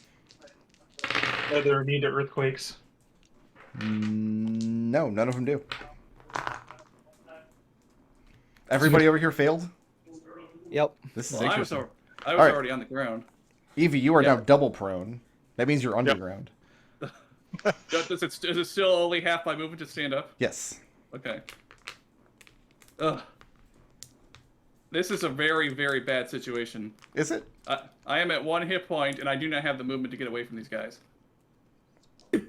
They're immune to earthquakes. No, none of them do. Everybody over here failed? Yep. This is Well, interesting. I was Alright. already on the ground. Evie, you are Yeah. now double prone. That means you're underground. Is it still only half my movement to stand up? Yes. Okay. Ugh. This is a very, very bad situation. Is it? I am at 1 hit point, and I do not have the movement to get away from these guys.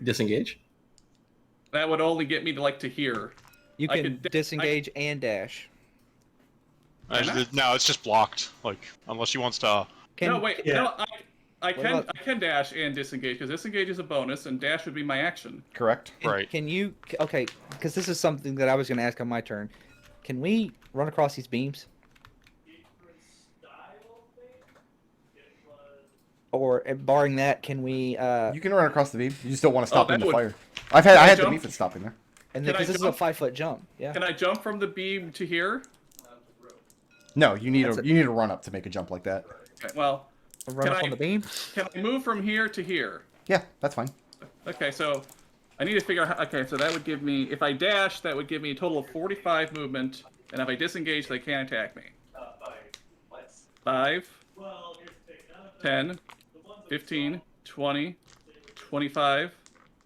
Disengage. That would only get me to here. You I can could- disengage and dash. No, it's just blocked. Unless she wants to. Can, No, wait. Yeah. No, I What can about- I can dash and disengage because disengage is a bonus, and dash would be my action. Correct. Right. Can you? Okay, because this is something that I was going to ask on my turn. Can we run across these beams? Or barring that, can we? You can run across the beam. You just don't want to stop that in the would- fire. I had the jump? Mephit stopping there. And can I because this is a jump? 5-foot jump. Yeah. Can I jump from the beam to here? No, you need That's you need to run up to make a jump like that. Okay, well, Run can up I- on the beam. can I move from here to here? Yeah, that's fine. Okay, so I need to figure out. Okay, so that would give me, if I dash, that would give me a total of 45 movement, and if I disengage, they can't attack me. 5, 10, 15, 20, 25,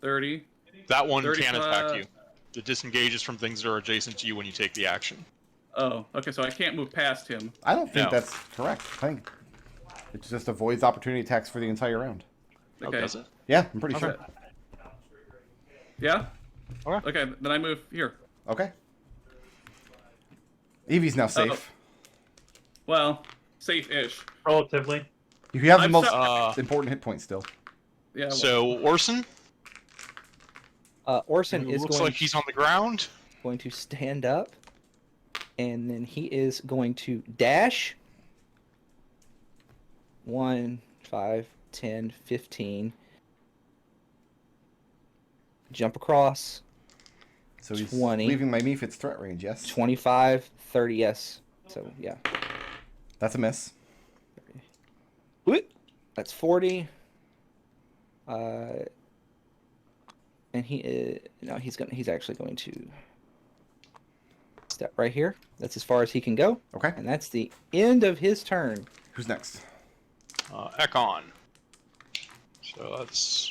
30. That one can 35. attack you. The disengage is from things that are adjacent to you when you take the action. Oh, okay, so I can't move past him. I don't think No. that's correct. I think it just avoids opportunity attacks for the entire round. Okay. Oh, does it? Yeah, I'm pretty Okay. sure. Yeah? Okay. Okay, then I move here. Okay. Evie's now safe. Well, safe-ish. Relatively. You have the I'm most sorry. important hit point still. Yeah. well, So Orson, Orson who is looks going like he's on the ground. to stand up, and then he is going to dash. 1, 5, 10, 15. Jump across. So he's 20. leaving my Mephit's threat range, yes? 25, 30, yes. So, yeah. That's a miss. Whoop. That's 40. And he is no, he's actually going to step right here. That's as far as he can go, Okay. and that's the end of his turn. Who's next? Ekon. So that's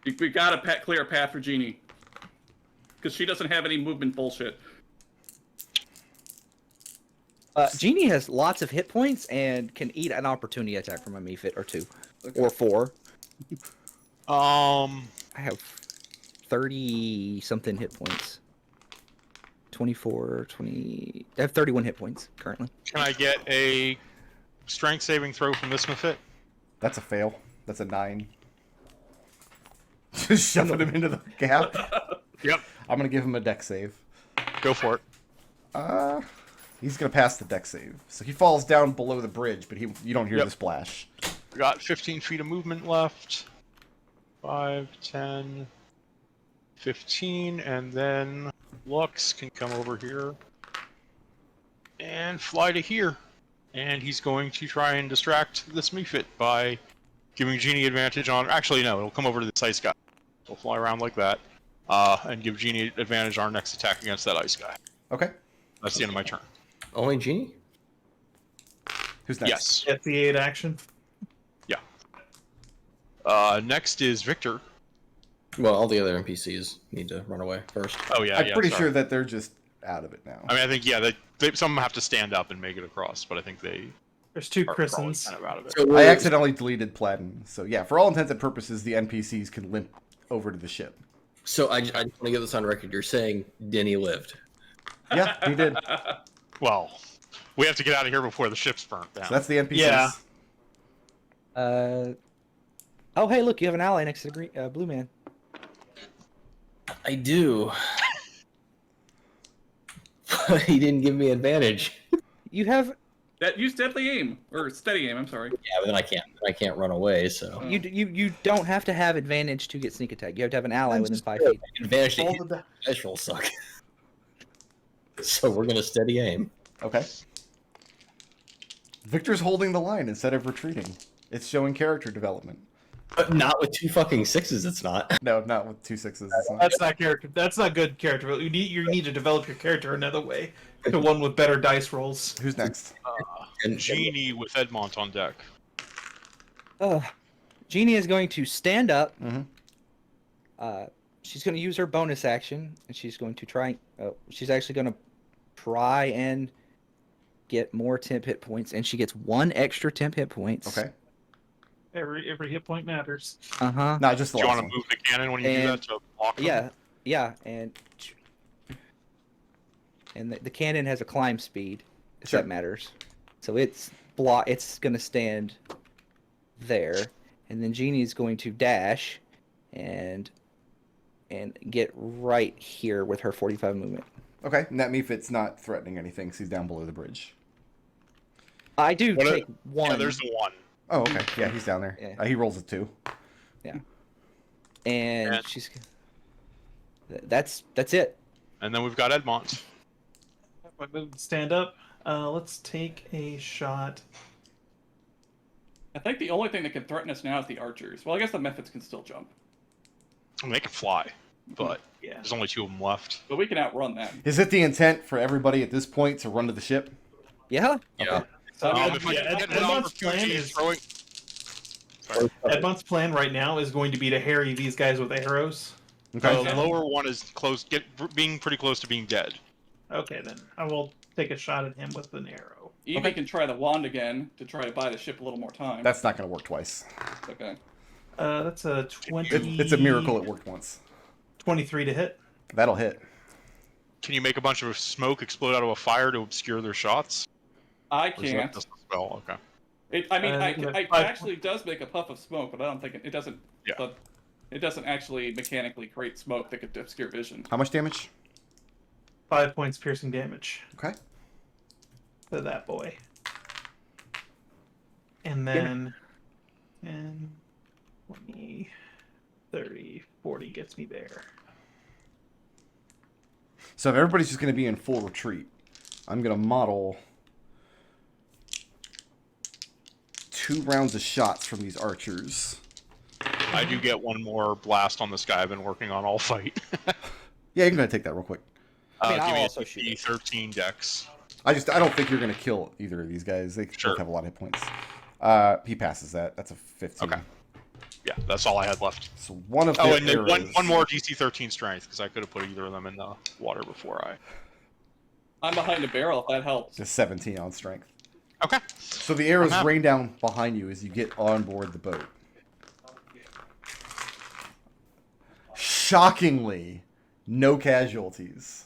we gotta clear a path for Jeannie. Because she doesn't have any movement bullshit. Jeannie has lots of hit points and can eat an opportunity attack from a Mephit or 2 or 4. I have 30 something hit points. 24, 20. I have 31 hit points currently. Can I get a strength saving throw from this Mephit? That's a fail. That's a 9. Just shoving him into the gap. Yep. I'm gonna give him a deck save. Go for it. He's gonna pass the deck save. So he falls down below the bridge, but you don't hear Yep. the splash. We got 15 feet of movement left. 5, 10, 15, and then Lux can come over here and fly to here. And he's going to try and distract this Mephit by giving Genie advantage on... Actually, no, it'll come over to this ice guy. It'll fly around like that. And give Genie advantage on our next attack against that ice guy. Okay. That's the end of my turn. Only Genie? Who's next? Yes. Get the 8 action. Yeah. Next is Victor. Well, all the other NPCs need to run away first. Oh, yeah, I'm pretty sorry. sure that they're just out of it now. I mean, I think, yeah, some of them have to stand up and make it across, but I think they There's 2 are probably Christens. kind of out of it. So I accidentally deleted Platin. So yeah, for all intents and purposes, the NPCs can limp over to the ship. So I just want to get this on record. You're saying Denny lived. Yeah, he did. Well, we have to get out of here before the ship's burnt down. So that's the NPCs. Yeah. Oh, hey, look, you have an ally next to the green, blue man. I do. But he didn't give me advantage. You have That use deadly aim or steady aim. I'm sorry. Yeah, but then I can't run away. So you don't have to have advantage to get sneak attack. You have to have an ally within 5 feet. advantage to All hit the dice roll suck. So we're gonna steady aim. Okay. Victor's holding the line instead of retreating. It's showing character development. But not with 2 fucking 6s. It's not. No, not with 2 6s. It's not. That's not character. That's not good character. You need to develop your character another way, to one with better dice rolls. Who's next? And Genie with Edmont on deck. Genie is going to stand up. Mhm. She's going to use her bonus action, and she's going to try. She's actually going to try and get more temp hit points, and she gets 1 extra temp hit points. Okay. Every hit point matters. Not just the Do you last want one. to move the cannon when you do And- that to block them? Yeah, and the cannon has a climb speed, if Sure. that matters. So it's going to stand there, and then Genie's going to dash, and get right here with her 45 movement. Okay, and that Mephit's not threatening anything because he's down below the bridge. I do What take 1. Yeah, there's the 1. Oh, okay. Yeah, he's down there. Yeah. He rolls a 2. and Yeah. she's. That's it. And then we've got Edmont. My move to stand up. Let's take a shot. I think the only thing that can threaten us now is the archers. Well, I guess the methods can still jump, I mean, they can fly, but Yeah. there's only 2 of them left. but we can outrun them. Is it the intent for everybody at this point to run to the ship? Yeah. Yeah. So If we yeah, get an Edmont's plan opportunity is- throwing... Edmont's plan right now is going to be to harry these guys with arrows. Okay. The lower one is being pretty close to being dead. Okay, then I will take a shot at him with an arrow. Evie can try the wand again to try to buy the ship a little more time. That's not going to work twice. Okay. That's a 20. It's a miracle it worked once. 23 to hit. That'll hit. Can you make a bunch of smoke explode out of a fire to obscure their shots? I Or is that can't. just a spell? Okay. It actually does make a puff of smoke, but I don't think it doesn't. Yeah. But it doesn't actually mechanically create smoke that could obscure vision. How much damage? 5 points piercing damage Okay. to that boy. And then 20, 30, 40 gets me there. So if everybody's just going to be in full retreat, I'm going to model 2 rounds of shots from these archers. I do get 1 more blast on this guy I've been working on all fight. Yeah, you're going to take that real quick. I mean, Give I'll me also a shoot it. 13 dex. I don't think you're going to kill either of these guys. They Sure. both have a lot of hit points. He passes that. That's a 15. Okay. Yeah, that's all I had left. So one of the Oh, and then arrows... one more DC 13 strength, because I could have put either of them in the water before I... I'm behind a barrel if that helps. Just 17 on strength. Okay. So the arrows Uh-huh. rain down behind you as you get on board the boat. Shockingly, no casualties.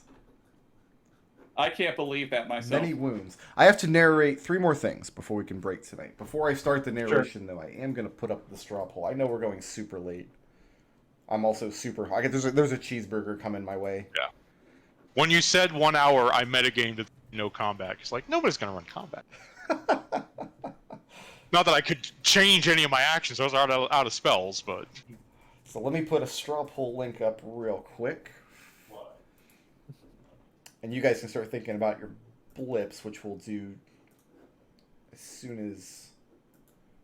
I can't believe that myself. Many wounds. I have to narrate 3 more things before we can break tonight. Before I start the narration, though, I am going to put up the straw poll. I know we're going super late. I'm also super... There's a cheeseburger coming my way. Yeah. When you said 1 hour, I metagamed to no combat. It's like, nobody's going to run combat. Not that I could change any of my actions. I was out of spells, but... So let me put a straw poll link up real quick. And you guys can start thinking about your blips, which we'll do as soon as...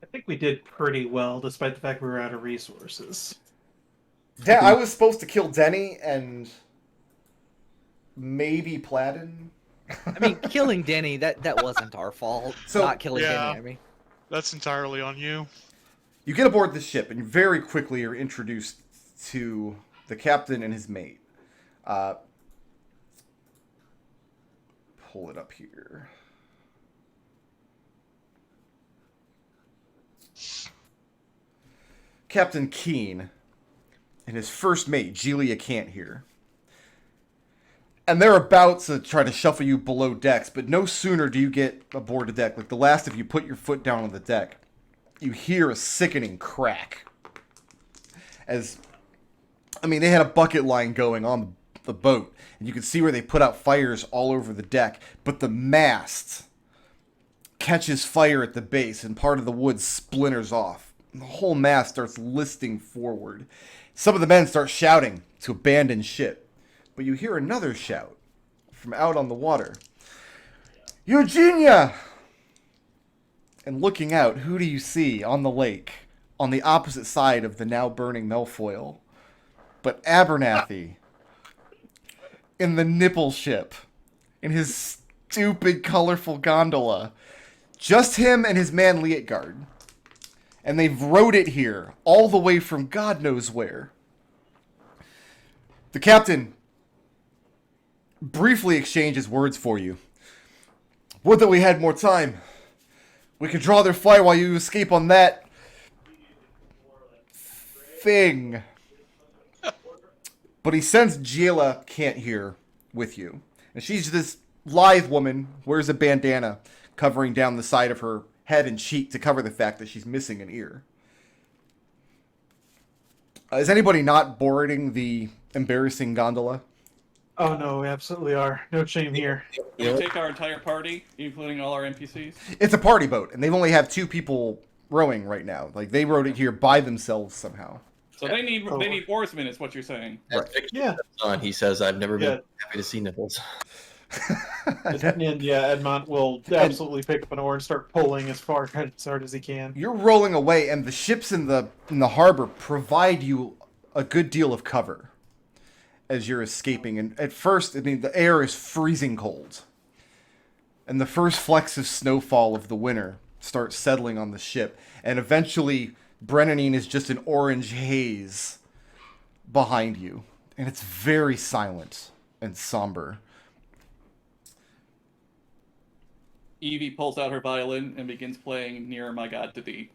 I think we did pretty well, despite the fact we were out of resources. I was supposed to kill Denny and maybe Platten. I mean, killing Denny, that wasn't our fault. So- Not killing Yeah. Denny, I mean. That's entirely on you. You get aboard the ship, and you very quickly are introduced to the captain and his mate. Pull it up here. Captain Keen and his first mate, Gelia Can't Hear. And they're about to try to shuffle you below decks, but no sooner do you get aboard the deck, like the last of you put your foot down on the deck, you hear a sickening crack. As, I mean, they had a bucket line going on the boat, and you can see where they put out fires all over the deck, but the mast catches fire at the base, and part of the wood splinters off. And the whole mast starts listing forward. Some of the men start shouting to abandon ship, but you hear another shout from out on the water. Eugenia! And looking out, who do you see on the lake, on the opposite side of the now burning Melfoil? But Abernathy, in the nipple ship, in his stupid, colorful gondola. Just him and his man Lietgard. And they've rowed it here, all the way from God knows where. The captain briefly exchanges words for you. Would that we had more time. We could draw their fire while you escape on that thing. But he sends Jayla Can't Hear with you. And she's this lithe woman, wears a bandana covering down the side of her head and cheek to cover the fact that she's missing an ear. Is anybody not boarding the embarrassing gondola? Oh no, we absolutely are. No shame here. We take our entire party, including all our NPCs. It's a party boat, and they've only have 2 people rowing right now. Like, they rowed it here by themselves somehow. So they need oarsmen, is what you're saying. Right. Yeah. He says, "I've never been happy to see nipples." And yeah, Edmont will absolutely pick up an oar and start pulling as hard as he can. You're rolling away, and the ships in the harbor provide you a good deal of cover as you're escaping. And at first, I mean, the air is freezing cold. And the first flecks of snowfall of the winter start settling on the ship. And eventually, Brennanine is just an orange haze behind you. And it's very silent and somber. Evie pulls out her violin and begins playing Nearer My God to Thee.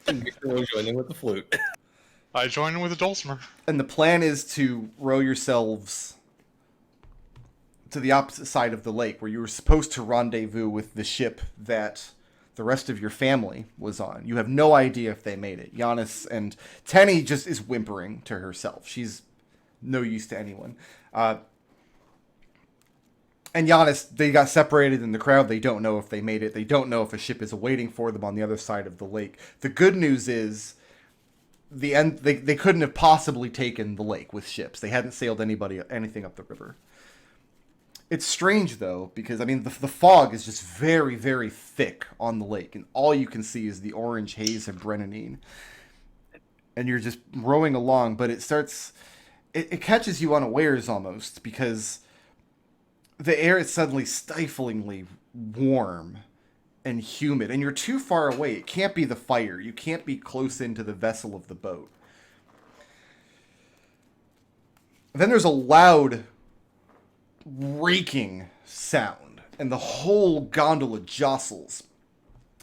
Victor will join in with the flute. I join in with a dulcimer. And the plan is to row yourselves to the opposite side of the lake, where you were supposed to rendezvous with the ship that the rest of your family was on. You have no idea if they made it. Giannis and Tenny just is whimpering to herself. She's no use to anyone. And Giannis, they got separated in the crowd. They don't know if they made it. They don't know if a ship is waiting for them on the other side of the lake. The good news is they couldn't have possibly taken the lake with ships. They hadn't sailed anything up the river. It's strange, though, because, I mean, the fog is just very, very thick on the lake, and all you can see is the orange haze of Brennanine. And you're just rowing along, but it catches you unawares almost, because the air is suddenly stiflingly warm and humid, and you're too far away. It can't be the fire. You can't be close into the vessel of the boat. Then there's a loud raking sound, and the whole gondola jostles.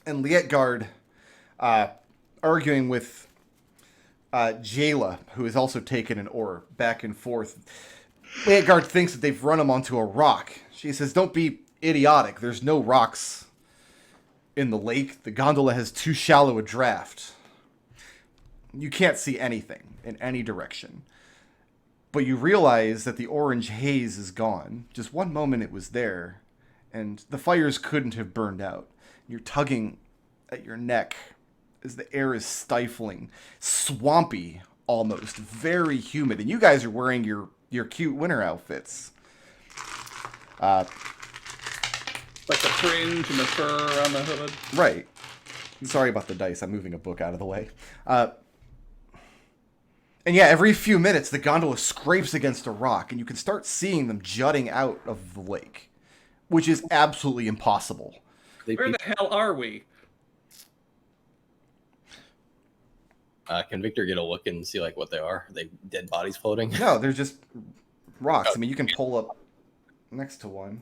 And Lietgard, arguing with Jayla, who has also taken an oar, back and forth. Lietgard thinks that they've run him onto a rock. She says, "Don't be idiotic. There's no rocks in the lake. The gondola has too shallow a draft. You can't see anything in any direction." But you realize that the orange haze is gone. Just one moment it was there, and the fires couldn't have burned out. You're tugging at your neck as the air is stifling, swampy almost, very humid. And you guys are wearing your cute winter outfits. Like the fringe and the fur on the hood. Right. Sorry about the dice. I'm moving a book out of the way. And yeah, every few minutes the gondola scrapes against a rock, and you can start seeing them jutting out of the lake, which is absolutely impossible. Where the hell are we? Can Victor get a look and see like what they are? Are they dead bodies floating? No, they're just rocks. I mean, you can pull up next to one.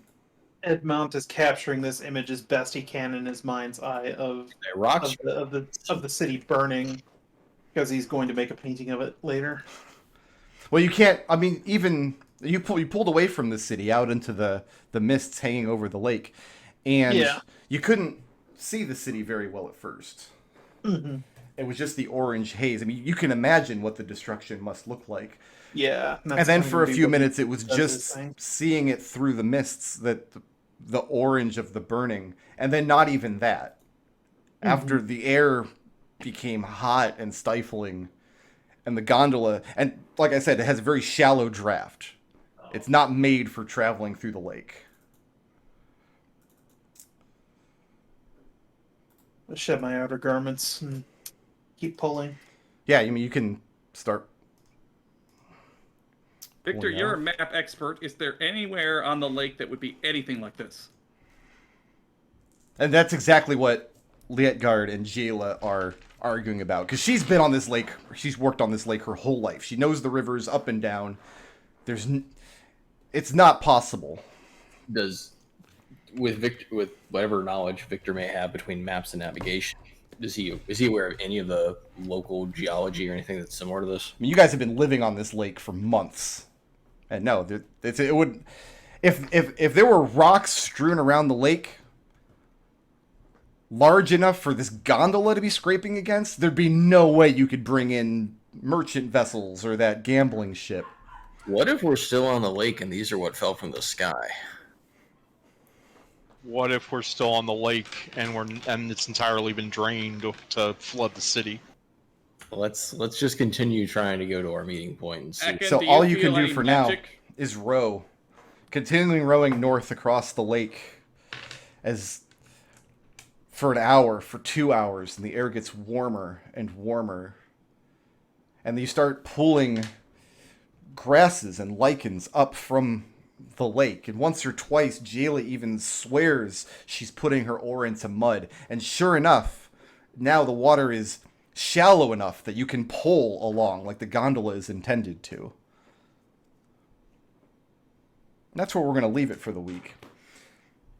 Edmont is capturing this image as best he can in his mind's eye of They're rocks. of the city burning, because he's going to make a painting of it later. Well, you can't. I mean, even you pulled away from the city out into the mists hanging over the lake, and Yeah. you couldn't see the city very well at first. Mm-hmm. It was just the orange haze. I mean, you can imagine what the destruction must look like. Yeah. And then for a few minutes, it was does just his thing. seeing it through the mists, that the orange of the burning, and then not even that. After the air became hot and stifling, and the gondola, and like I said, it has a very shallow draft. It's not made for traveling through the lake. I'll shed my outer garments and keep pulling. Yeah, I mean, you can start. Victor, Well, you're yeah. a map expert. Is there anywhere on the lake that would be anything like this? And that's exactly what Lietgard and Jayla are arguing about, because she's been on this lake, she's worked on this lake her whole life. She knows the rivers up and down. It's not possible. Does with Victor, with whatever knowledge Victor may have between maps and navigation, is he aware of any of the local geology or anything that's similar to this? I mean, you guys have been living on this lake for months, and no, it would. If there were rocks strewn around the lake large enough for this gondola to be scraping against, there'd be no way you could bring in merchant vessels or that gambling ship. What if we're still on the lake and these are what fell from the sky? What if we're still on the lake and it's entirely been drained to flood the city? Let's just continue trying to go to our meeting point and see. Ekon, So do all you can feel do any for now magic? is row, continuing rowing north across the lake, as for an hour, for 2 hours, and the air gets warmer and warmer, and you start pulling grasses and lichens up from the lake. And once or twice, Jayla even swears she's putting her oar into mud, and sure enough, now the water is shallow enough that you can pull along like the gondola is intended to. That's where we're going to leave it for the week.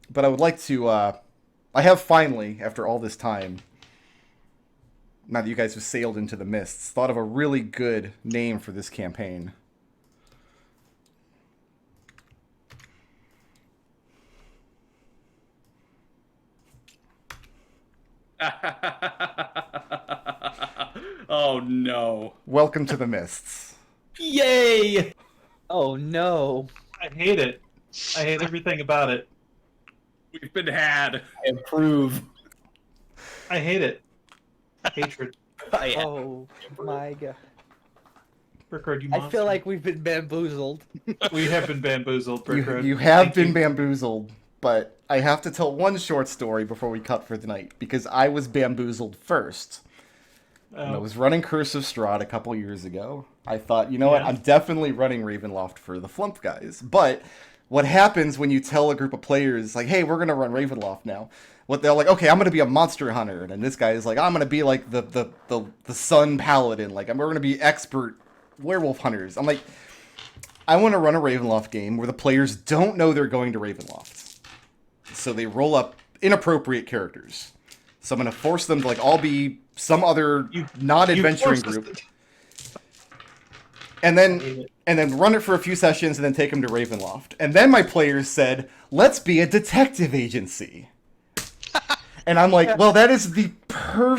But I would like to, I have finally, after all this time, now that you guys have sailed into the mists, thought of a really good name for this campaign. Oh no. Welcome to the Mists. Yay! Oh no. I hate it. I hate everything about it. We've been had. I approve. I hate it. Hatred. Oh my god. Brickroad, you I monster. feel like we've been bamboozled. we have been bamboozled, Brickroad. You have Thank been you. bamboozled, but I have to tell one short story before we cut for the night, because I was bamboozled first. When I was running Curse of Strahd a couple years ago, I thought, you know what, Yeah. I'm definitely running Ravenloft for the Flumph guys. But what happens when you tell a group of players, like, hey, we're going to run Ravenloft now? What they're like, okay, I'm going to be a monster hunter. And then this guy is like, I'm going to be like the sun paladin. Like, we're going to be expert werewolf hunters. I'm like, I want to run a Ravenloft game where the players don't know they're going to Ravenloft. So they roll up inappropriate characters. So I'm going to force them to like all be some other not adventuring group. And then run it for a few sessions and then take them to Ravenloft. And then my players said, let's be a detective agency. And I'm like, well, that is the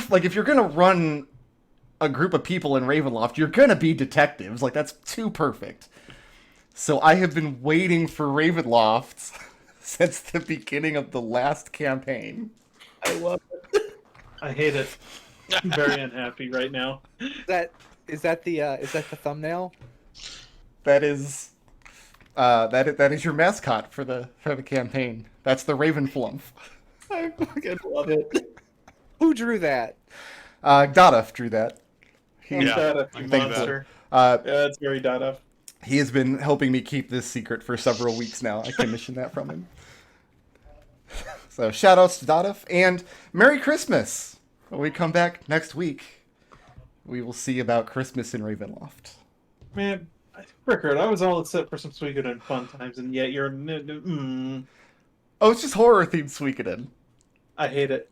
like, if you're going to run a group of people in Ravenloft, you're going to be detectives. Like, that's too perfect. So I have been waiting for Ravenloft since the beginning of the last campaign. I love it. I hate it. I'm very unhappy right now. Is that the thumbnail? That is That is your mascot for the campaign. That's the Ravenflumph. I fucking love it. Who drew that? Doduf drew that. He's Yeah, that a I can see that. monster. Uh, Yeah, it's very Dada. he has been helping me keep this secret for several weeks now. I commissioned that from him. So shout outs to Doduf and Merry Christmas. When we come back next week, we will see about Christmas in Ravenloft. Man, Rickard, I was all set for some Suikoden and fun times, and yet you're. Oh, it's just horror themed Suikoden. I hate it.